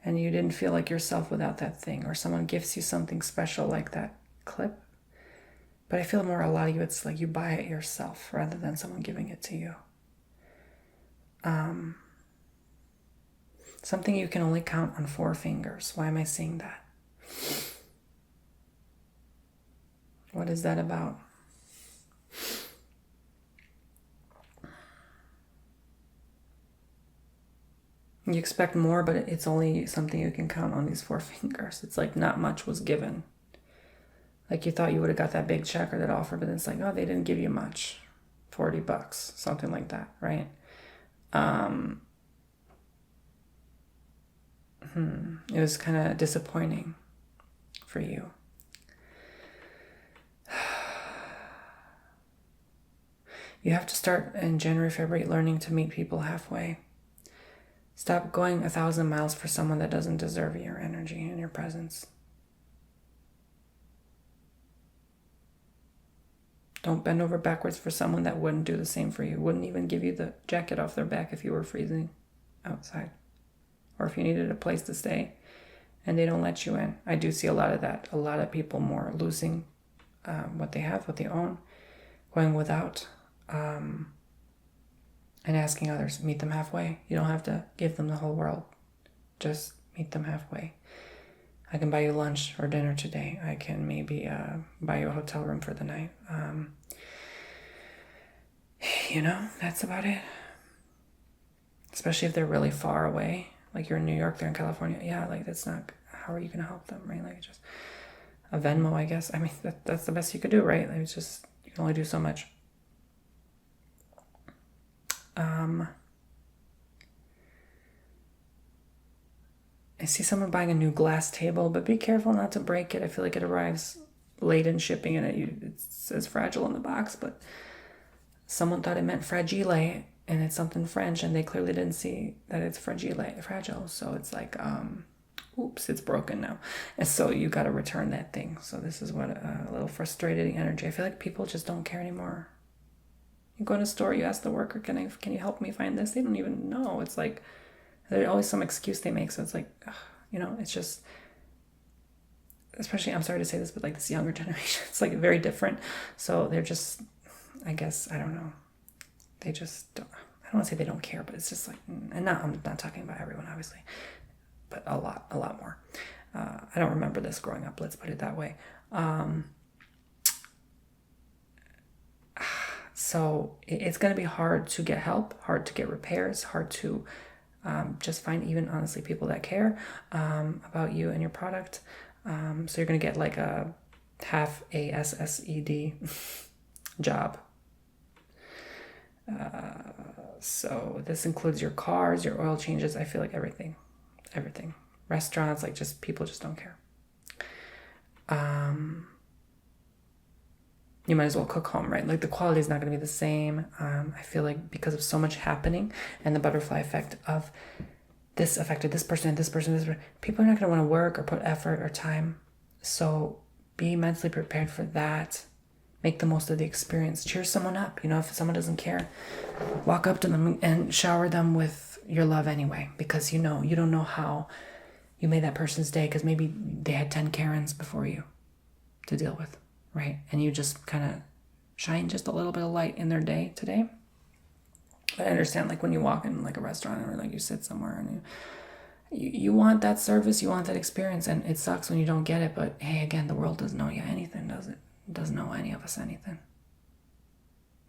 And you didn't feel like yourself without that thing. Or someone gives you something special like that clip. But I feel more a lot of you, it's like you buy it yourself rather than someone giving it to you. Something you can only count on 4 fingers. Why am I saying that? What is that about? You expect more, but it's only something you can count on these 4 fingers. It's like not much was given. Like you thought you would have got that big check or that offer, but it's like, oh, they didn't give you much. $40, something like that, right? It was kind of disappointing for you. You have to start in January, February learning to meet people halfway. Stop going 1,000 miles for someone that doesn't deserve your energy and your presence. Don't bend over backwards for someone that wouldn't do the same for you, wouldn't even give you the jacket off their back if you were freezing outside, or if you needed a place to stay and they don't let you in. I do see a lot of that. A lot of people more losing what they have, what they own, going without, and asking others, meet them halfway. You don't have to give them the whole world. Just meet them halfway. I can buy you lunch or dinner today. I can maybe buy you a hotel room for the night. That's about it. Especially if they're really far away. Like you're in New York, they're in California. Yeah, like that's not, how are you going to help them, right? Like just a Venmo, I guess. I mean, that's the best you could do, right? Like it's just, you can only do so much. I see someone buying a new glass table, but be careful not to break it. I feel like it arrives late in shipping and it says fragile on the box, but someone thought it meant fragile and it's something French and they clearly didn't see that it's fragile. So it's like, oops, it's broken now. And so you got to return that thing. So this is what a little frustrating energy. I feel like people just don't care anymore. You go in a store, you ask the worker, can you help me find this? They don't even know. It's like, there's always some excuse they make. So it's like, it's just, especially, I'm sorry to say this, but like this younger generation, it's like very different. So they're just, I guess, I don't know. They just don't, I don't want to say they don't care, but it's just like, and I'm not talking about everyone, obviously, but a lot more. I don't remember this growing up. Let's put it that way. So it's going to be hard to get help, hard to get repairs, hard to just find even, honestly, people that care about you and your product. So you're going to get like a half ASSED job. So this includes your cars, your oil changes. I feel like everything. Restaurants, like just people just don't care. You might as well cook home, right? Like the quality is not going to be the same. I feel like because of so much happening and the butterfly effect of this affected this person, people are not going to want to work or put effort or time. So be mentally prepared for that. Make the most of the experience. Cheer someone up. If someone doesn't care, walk up to them and shower them with your love anyway, because you don't know how you made that person's day, because maybe they had 10 Karens before you to deal with. Right? And you just kind of shine just a little bit of light in their day today. But I understand, like when you walk in like a restaurant or like you sit somewhere and you want that service, you want that experience, and it sucks when you don't get it. But hey, again, the world doesn't know you anything, does it? It doesn't know any of us anything.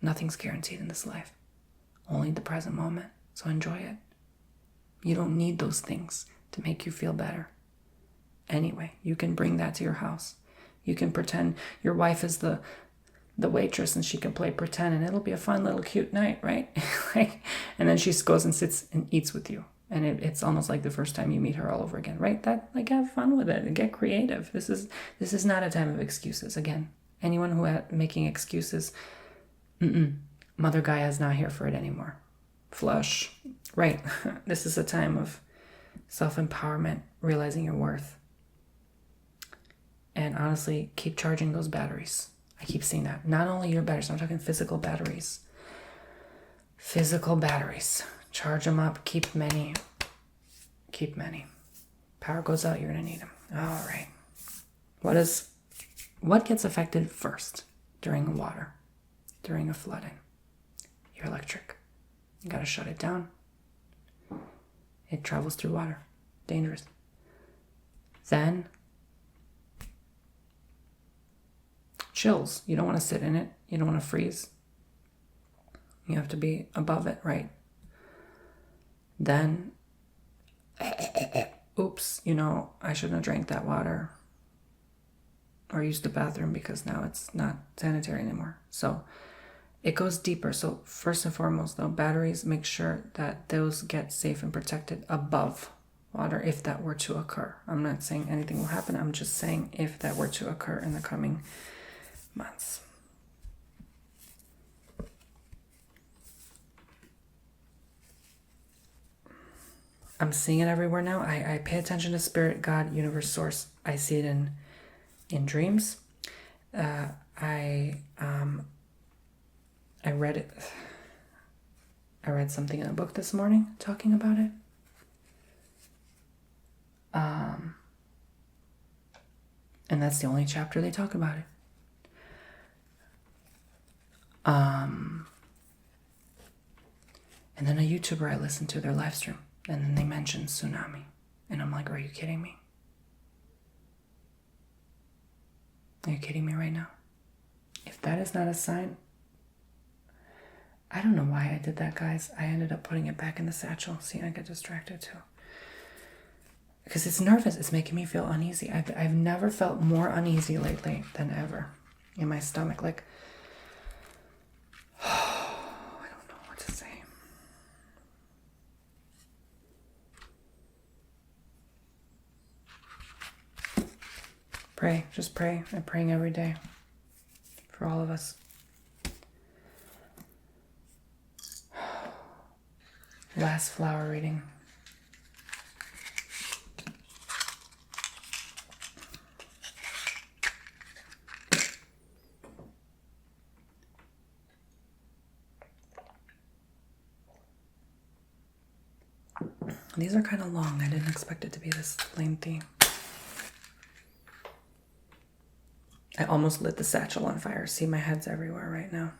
Nothing's guaranteed in this life. Only the present moment. So enjoy it. You don't need those things to make you feel better. Anyway, you can bring that to your house. You can pretend your wife is the waitress and she can play pretend, and it'll be a fun little cute night, right? And then she goes and sits and eats with you. And it's almost like the first time you meet her all over again, right? That, like, have fun with it and get creative. This is not a time of excuses. Again, anyone who making excuses, Mother Gaia is not here for it anymore. Flush, right? This is a time of self-empowerment, realizing your worth. And honestly, keep charging those batteries. I keep seeing that. Not only your batteries, I'm talking physical batteries. Physical batteries. Charge them up. Keep many. Keep many. Power goes out, you're going to need them. All right. What gets affected first during water? During a flooding? Your electric. You got to shut it down. It travels through water. Dangerous. Then chills. You don't want to sit in it. You don't want to freeze. You have to be above it, right? Then, oops, I shouldn't have drank that water or used the bathroom because now it's not sanitary anymore. So it goes deeper. So first and foremost, though, batteries, make sure that those get safe and protected above water if that were to occur. I'm not saying anything will happen. I'm just saying if that were to occur in the coming months. I'm seeing it everywhere now. I pay attention to spirit, God, universe, source. I see it in dreams. I read it. I read something in a book this morning talking about it. And that's the only chapter they talk about it. And then a YouTuber I listened to, their live stream, and then they mentioned tsunami. And I'm like, are you kidding me? Are you kidding me right now? If that is not a sign, I don't know why I did that, guys. I ended up putting it back in the satchel. See, I get distracted too. Because it's nervous. It's making me feel uneasy. I've never felt more uneasy lately than ever in my stomach. Like, I don't know what to say. Pray. Just pray. I'm praying every day for all of us. Last flower reading. These are kind of long. I didn't expect it to be this lengthy. I almost lit the satchel on fire. See, my head's everywhere right now.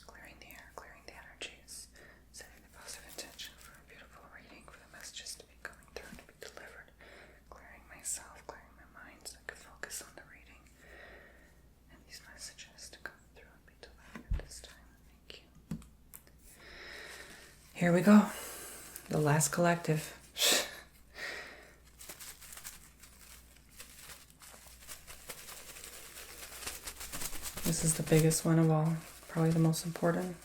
Clearing the air, clearing the energies, setting the positive intention for a beautiful reading, for the messages to be coming through and to be delivered. Clearing myself, clearing my mind so I can focus on the reading and these messages to come through and be delivered at this time. Thank you. Here we go. The last collective. This is the biggest one of all. Probably the most important.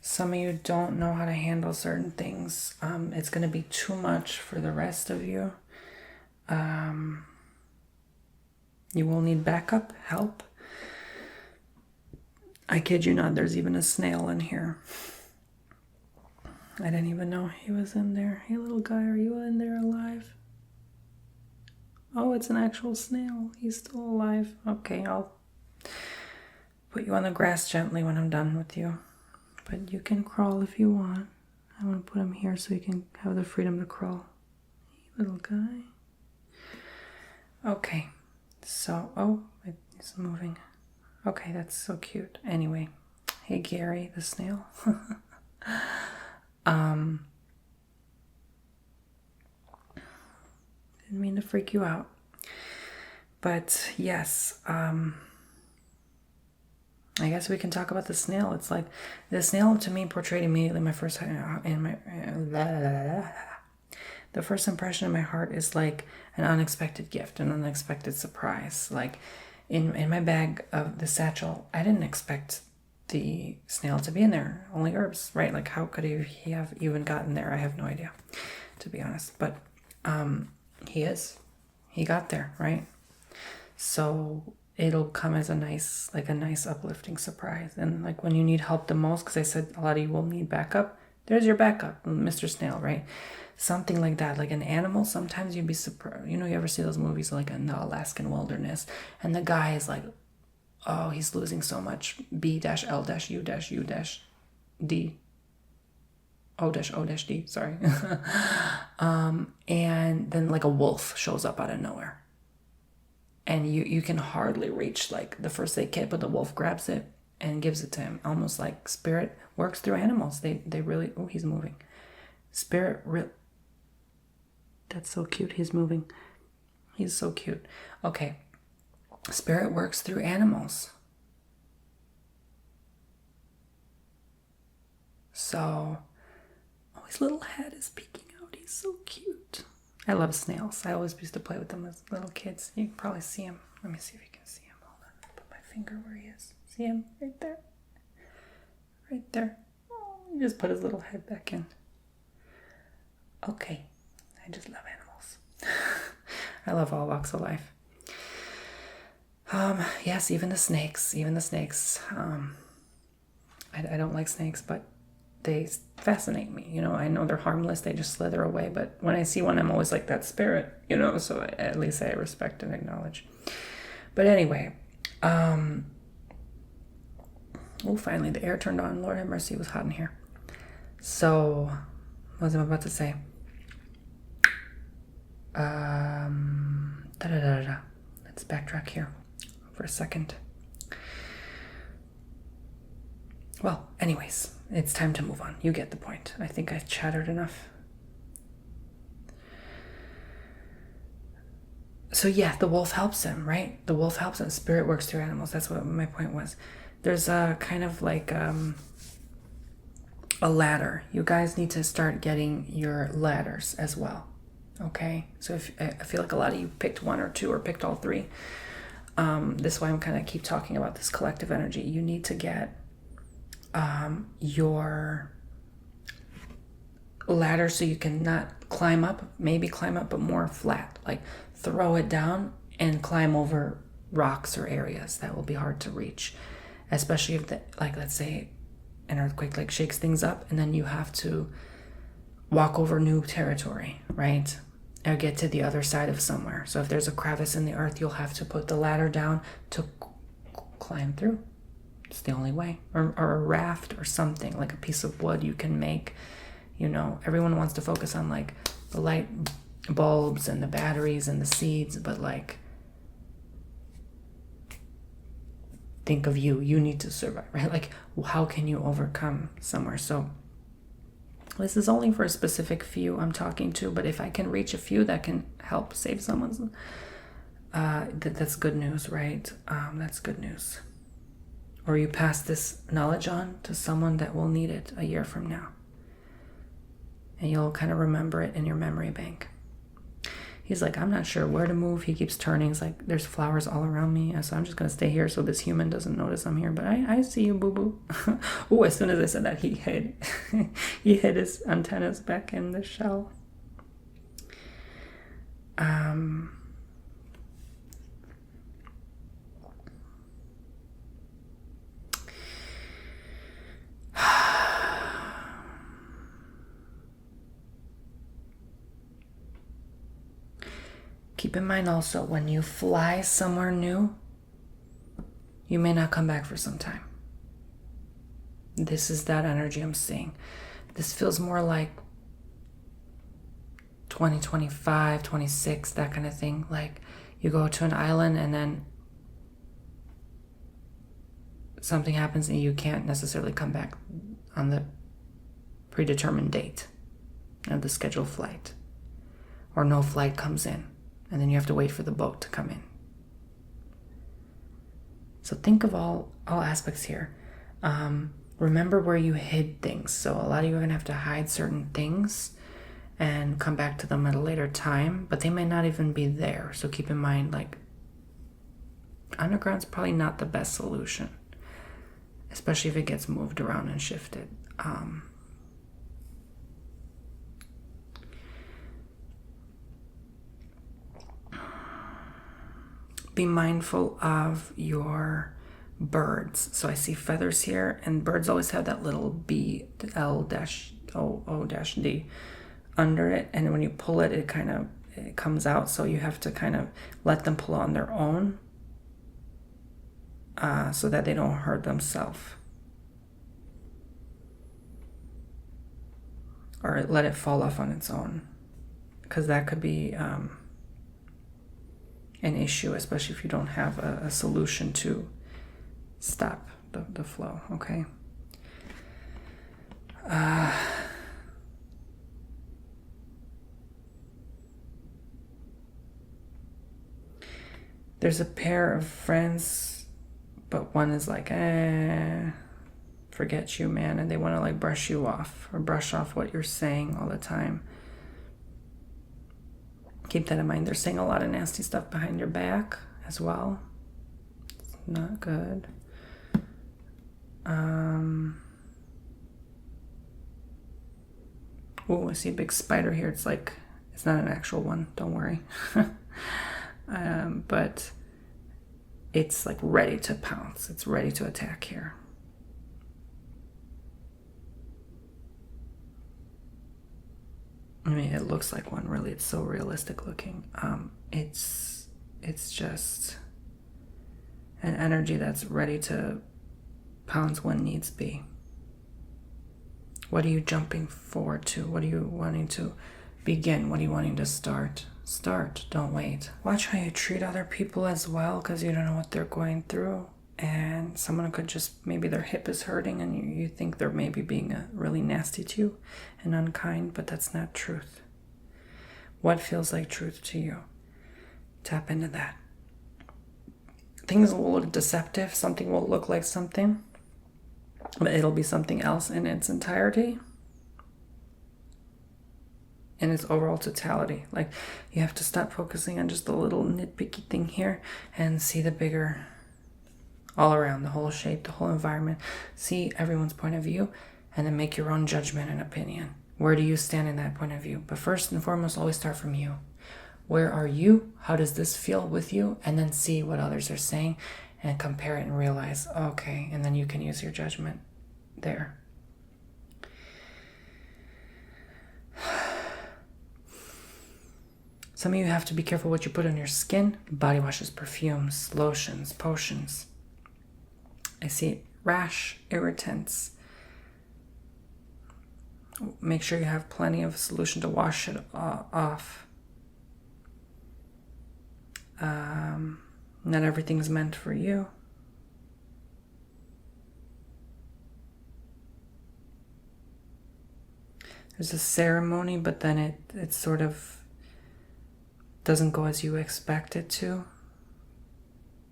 Some of you don't know how to handle certain things. It's going to be too much for the rest of you. You will need backup, help. I kid you not, there's even a snail in here. I didn't even know he was in there. Hey, little guy, are you in there alive? Oh, it's an actual snail. He's still alive. Okay, I'll put you on the grass gently when I'm done with you. But you can crawl if you want. I want to put him here so you can have the freedom to crawl. Hey, little guy. Okay, so, oh, it's moving. Okay, that's so cute. Anyway, hey, Gary, the snail. Didn't mean to freak you out. But yes, I guess we can talk about the snail. It's like the snail to me portrayed immediately the first impression in my heart is like an unexpected gift, an unexpected surprise. Like in my bag of the satchel, I didn't expect the snail to be in there. Only herbs, right? Like how could he have even gotten there? I have no idea, to be honest. But he got there, right? So it'll come as a nice uplifting surprise. And like when you need help the most, because I said a lot of you will need backup, there's your backup, Mr. Snail, right? Something like that, like an animal. Sometimes you'd be surprised. You ever see those movies like in the Alaskan wilderness, and the guy is like, oh, he's losing so much B-L-U-U-D O-D, sorry. And then like a wolf shows up out of nowhere. And you can hardly reach like the first aid kit, but the wolf grabs it and gives it to him. Almost like spirit works through animals. They really, oh, he's moving. That's so cute. He's moving. He's so cute. Okay. Spirit works through animals. So, oh, his little head is peeking out. He's so cute. I love snails. I always used to play with them as little kids. You can probably see him. Let me see if you can see him. Hold on. Put my finger where he is. See him? Right there. Right there. Oh, he just put his little head back in. Okay. I just love animals. I love all walks of life. Yes, even the snakes. I don't like snakes, but they fascinate me. I know they're harmless. They just slither away. But when I see one, I'm always like, that spirit, so at least I respect and acknowledge. But anyway, oh, finally the air turned on. Lord have mercy, it was hot in here. So, what was I about to say? Let's backtrack here for a second. Well, anyways, it's time to move on. You get the point. I think I chattered enough. So yeah, the wolf helps him, right? The wolf helps him. Spirit works through animals. That's what my point was. There's a kind of like a ladder. You guys need to start getting your ladders as well. Okay? So if I feel like a lot of you picked one or two or picked all three. This is why I'm kind of keep talking about this collective energy. You need to get your ladder so you can not maybe climb up, but more flat. Like throw it down and climb over rocks or areas that will be hard to reach. Especially if let's say an earthquake like shakes things up and then you have to walk over new territory, right? Or get to the other side of somewhere. So if there's a crevice in the earth, you'll have to put the ladder down to climb through. It's the only way. Or a raft or something, like a piece of wood you can make. Everyone wants to focus on like the light bulbs and the batteries and the seeds, but like think of you. You need to survive, right? Like how can you overcome somewhere? So this is only for a specific few I'm talking to, but if I can reach a few that can help save someone's, that's good news, right? That's good news. Or you pass this knowledge on to someone that will need it a year from now. And you'll kind of remember it in your memory bank. He's like, I'm not sure where to move. He keeps turning. He's like, there's flowers all around me. So I'm just going to stay here so this human doesn't notice I'm here. But I see you, boo-boo. Oh, as soon as I said that, he hid. He hid his antennas back in the shell. Keep in mind also, when you fly somewhere new, you may not come back for some time. This is that energy I'm seeing. This feels more like 2025, 26, that kind of thing. Like you go to an island and then something happens and you can't necessarily come back on the predetermined date of the scheduled flight. Or no flight comes in. And then you have to wait for the boat to come in. So think of all aspects here. Remember where you hid things. So a lot of you are going to have to hide certain things and come back to them at a later time, but they may not even be there. So keep in mind, like, underground's probably not the best solution, especially if it gets moved around and shifted. Be mindful of your birds. So I see feathers here, and birds always have that little BL-OO-D under it, and when you pull it, it comes out. So you have to kind of let them pull on their own, so that they don't hurt themselves, or let it fall off on its own, because that could be an issue, especially if you don't have a solution to stop the flow. Okay. There's a pair of friends, but one is like, forget you, man, and they want to like brush you off or brush off what you're saying all the time. Keep that in mind. They're saying a lot of nasty stuff behind your back as well. It's not good. Oh, I see a big spider here. It's like, it's not an actual one. Don't worry. But it's like ready to pounce. It's ready to attack here. I mean, it looks like one, really. It's so realistic looking. It's just an energy that's ready to pounce when needs be. What are you jumping forward to? What are you wanting to begin? What are you wanting to start? Start. Don't wait. Watch how you treat other people as well, because you don't know what they're going through. And someone could just, maybe their hip is hurting and you think they're maybe being really nasty to you and unkind, but that's not truth. What feels like truth to you? Tap into that. Things will look deceptive. Something will look like something, but it'll be something else in its entirety, in its overall totality. Like, you have to stop focusing on just the little nitpicky thing here and see the bigger, all around, the whole shape, the whole environment. See everyone's point of view and then make your own judgment and opinion. Where do you stand in that point of view? But first and foremost, always start from you. Where are you? How does this feel with you? And then see what others are saying and compare it and realize, okay, and then you can use your judgment there. Some of you have to be careful what you put on your skin. Body washes, perfumes, lotions, potions. I see rash, irritants. Make sure you have plenty of solution to wash it off. Not everything's meant for you. There's a ceremony, but then it sort of doesn't go as you expect it to.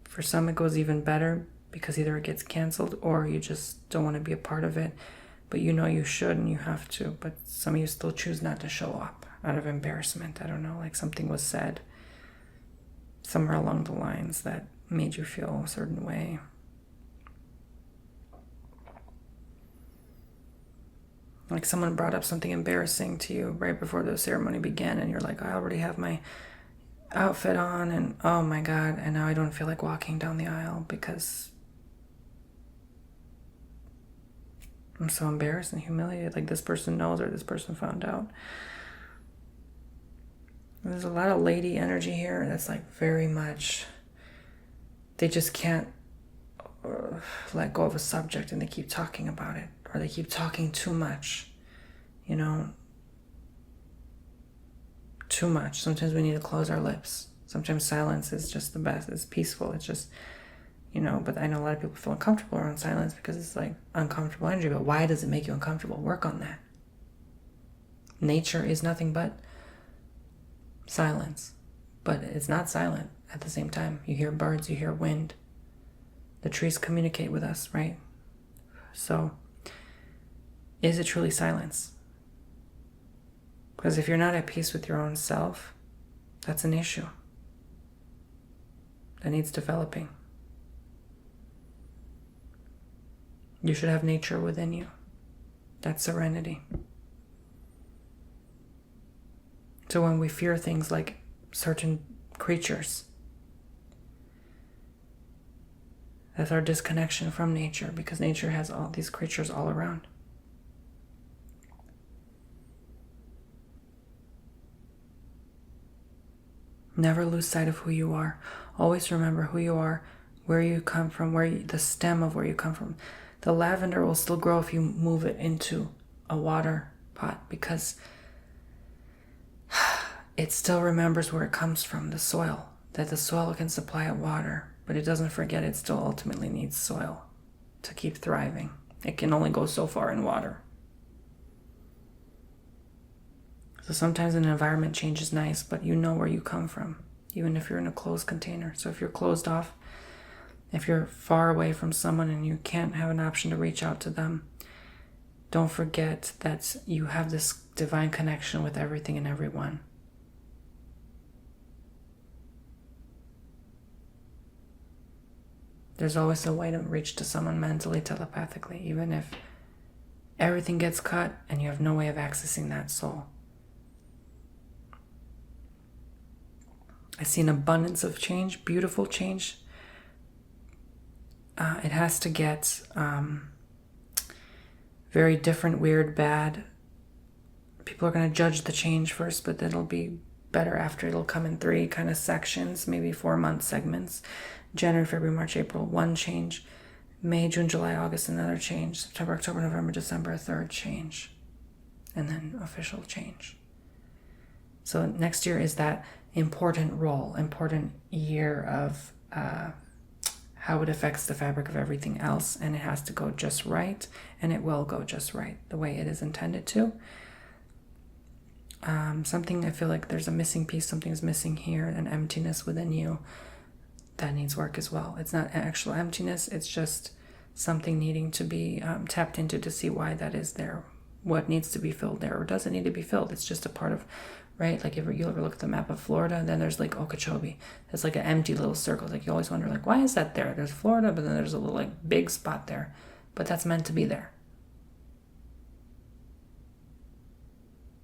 For some, it goes even better because either it gets canceled or you just don't want to be a part of it, but you know you should and you have to. But some of you still choose not to show up out of embarrassment. I don't know, like something was said somewhere along the lines that made you feel a certain way. Like someone brought up something embarrassing to you right before the ceremony began, and you're like, I already have my outfit on, and oh my God, and now I don't feel like walking down the aisle because I'm so embarrassed and humiliated. Like this person knows or this person found out. There's a lot of lady energy here that's like very much, they just can't let go of a subject and they keep talking about it, or they keep talking too much, you know, too much. Sometimes we need to close our lips. Sometimes silence is just the best. It's peaceful. It's just, you know, but I know a lot of people feel uncomfortable around silence because it's like uncomfortable energy. But why does it make you uncomfortable? Work on that. Nature is nothing but silence, but it's not silent at the same time. You hear birds, you hear wind. The trees communicate with us, right? So, is it truly silence? Because if you're not at peace with your own self, that's an issue that needs developing. You should have nature within you. That's serenity. So when we fear things like certain creatures, that's our disconnection from nature, because nature has all these creatures all around. Never lose sight of who you are. Always remember who you are, where you come from, the stem of where you come from. The lavender will still grow if you move it into a water pot, because it still remembers where it comes from, the soil, that the soil can supply it water, but it doesn't forget it still ultimately needs soil to keep thriving. It can only go so far in water. So sometimes an environment change is nice, but you know where you come from, even if you're in a closed container. So if you're closed off, if you're far away from someone and you can't have an option to reach out to them, don't forget that you have this divine connection with everything and everyone. There's always a way to reach to someone mentally, telepathically, even if everything gets cut and you have no way of accessing that soul. I see an abundance of change, beautiful change. It has to get very different, weird, bad. People are going to judge the change first, but it'll be better after. It'll come in 3 kind of sections, maybe 4-month segments. January, February, March, April, 1 change. May, June, July, August, another change. September, October, November, December, a 3rd change. And then official change. So next year is that important year of how it affects the fabric of everything else, and it has to go just right, and it will go just right the way it is intended to. Something, I feel like there's a missing piece, something's missing here, an emptiness within you that needs work as well. It's not actual emptiness, it's just something needing to be tapped into to see why that is there, what needs to be filled there, or doesn't need to be filled. It's just a part of, right? Like if you ever look at the map of Florida, then there's like Okeechobee. It's like an empty little circle. Like you always wonder, like, why is that there? There's Florida, but then there's a little like big spot there. But that's meant to be there.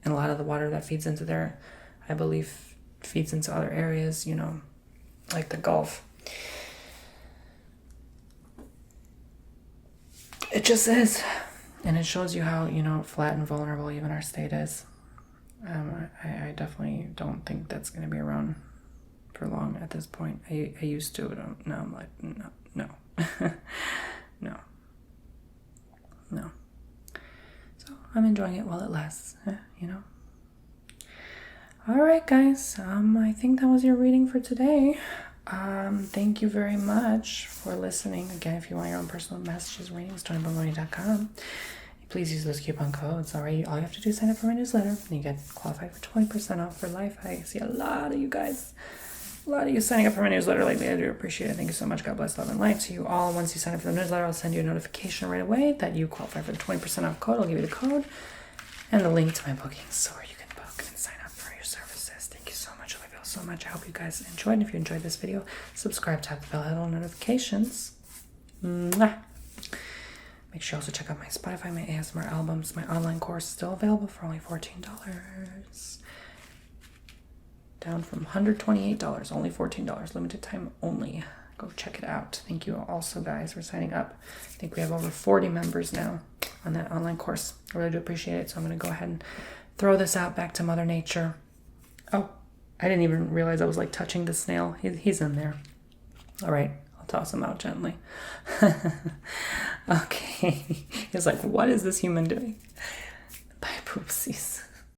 And a lot of the water that feeds into there, I believe, feeds into other areas, you know, like the Gulf. It just is. And it shows you how, you know, flat and vulnerable even our state is. I definitely don't think that's going to be around for long at this point. I used to, but now I'm like, no. No. So I'm enjoying it while it lasts, you know. All right, guys. I think that was your reading for today. Thank you very much for listening. Again, if you want your own personal messages, readings, TonyBomboni.com. Please use those coupon codes. All you have to do is sign up for my newsletter, and you get qualified for 20% off for life. I see a lot of you guys, a lot of you signing up for my newsletter lately. I do appreciate it. Thank you so much. God bless, love, and light to you all. Once you sign up for the newsletter, I'll send you a notification right away that you qualify for the 20% off code. I'll give you the code and the link to my bookings so where you can book and sign up for your services. Thank you so much. I love you all so much. I hope you guys enjoyed. And if you enjoyed this video, subscribe, tap the bell, hit all notifications. Mwah. Make sure you also check out my Spotify, my ASMR albums. My online course is still available for only $14. Down from $128, only $14. Limited time only. Go check it out. Thank you also, guys, for signing up. I think we have over 40 members now on that online course. I really do appreciate it. So I'm going to go ahead and throw this out back to Mother Nature. Oh, I didn't even realize I was like touching the snail. He's in there. All right, I'll toss him out gently. Okay. He's like, what is this human doing? Bye, poopsies.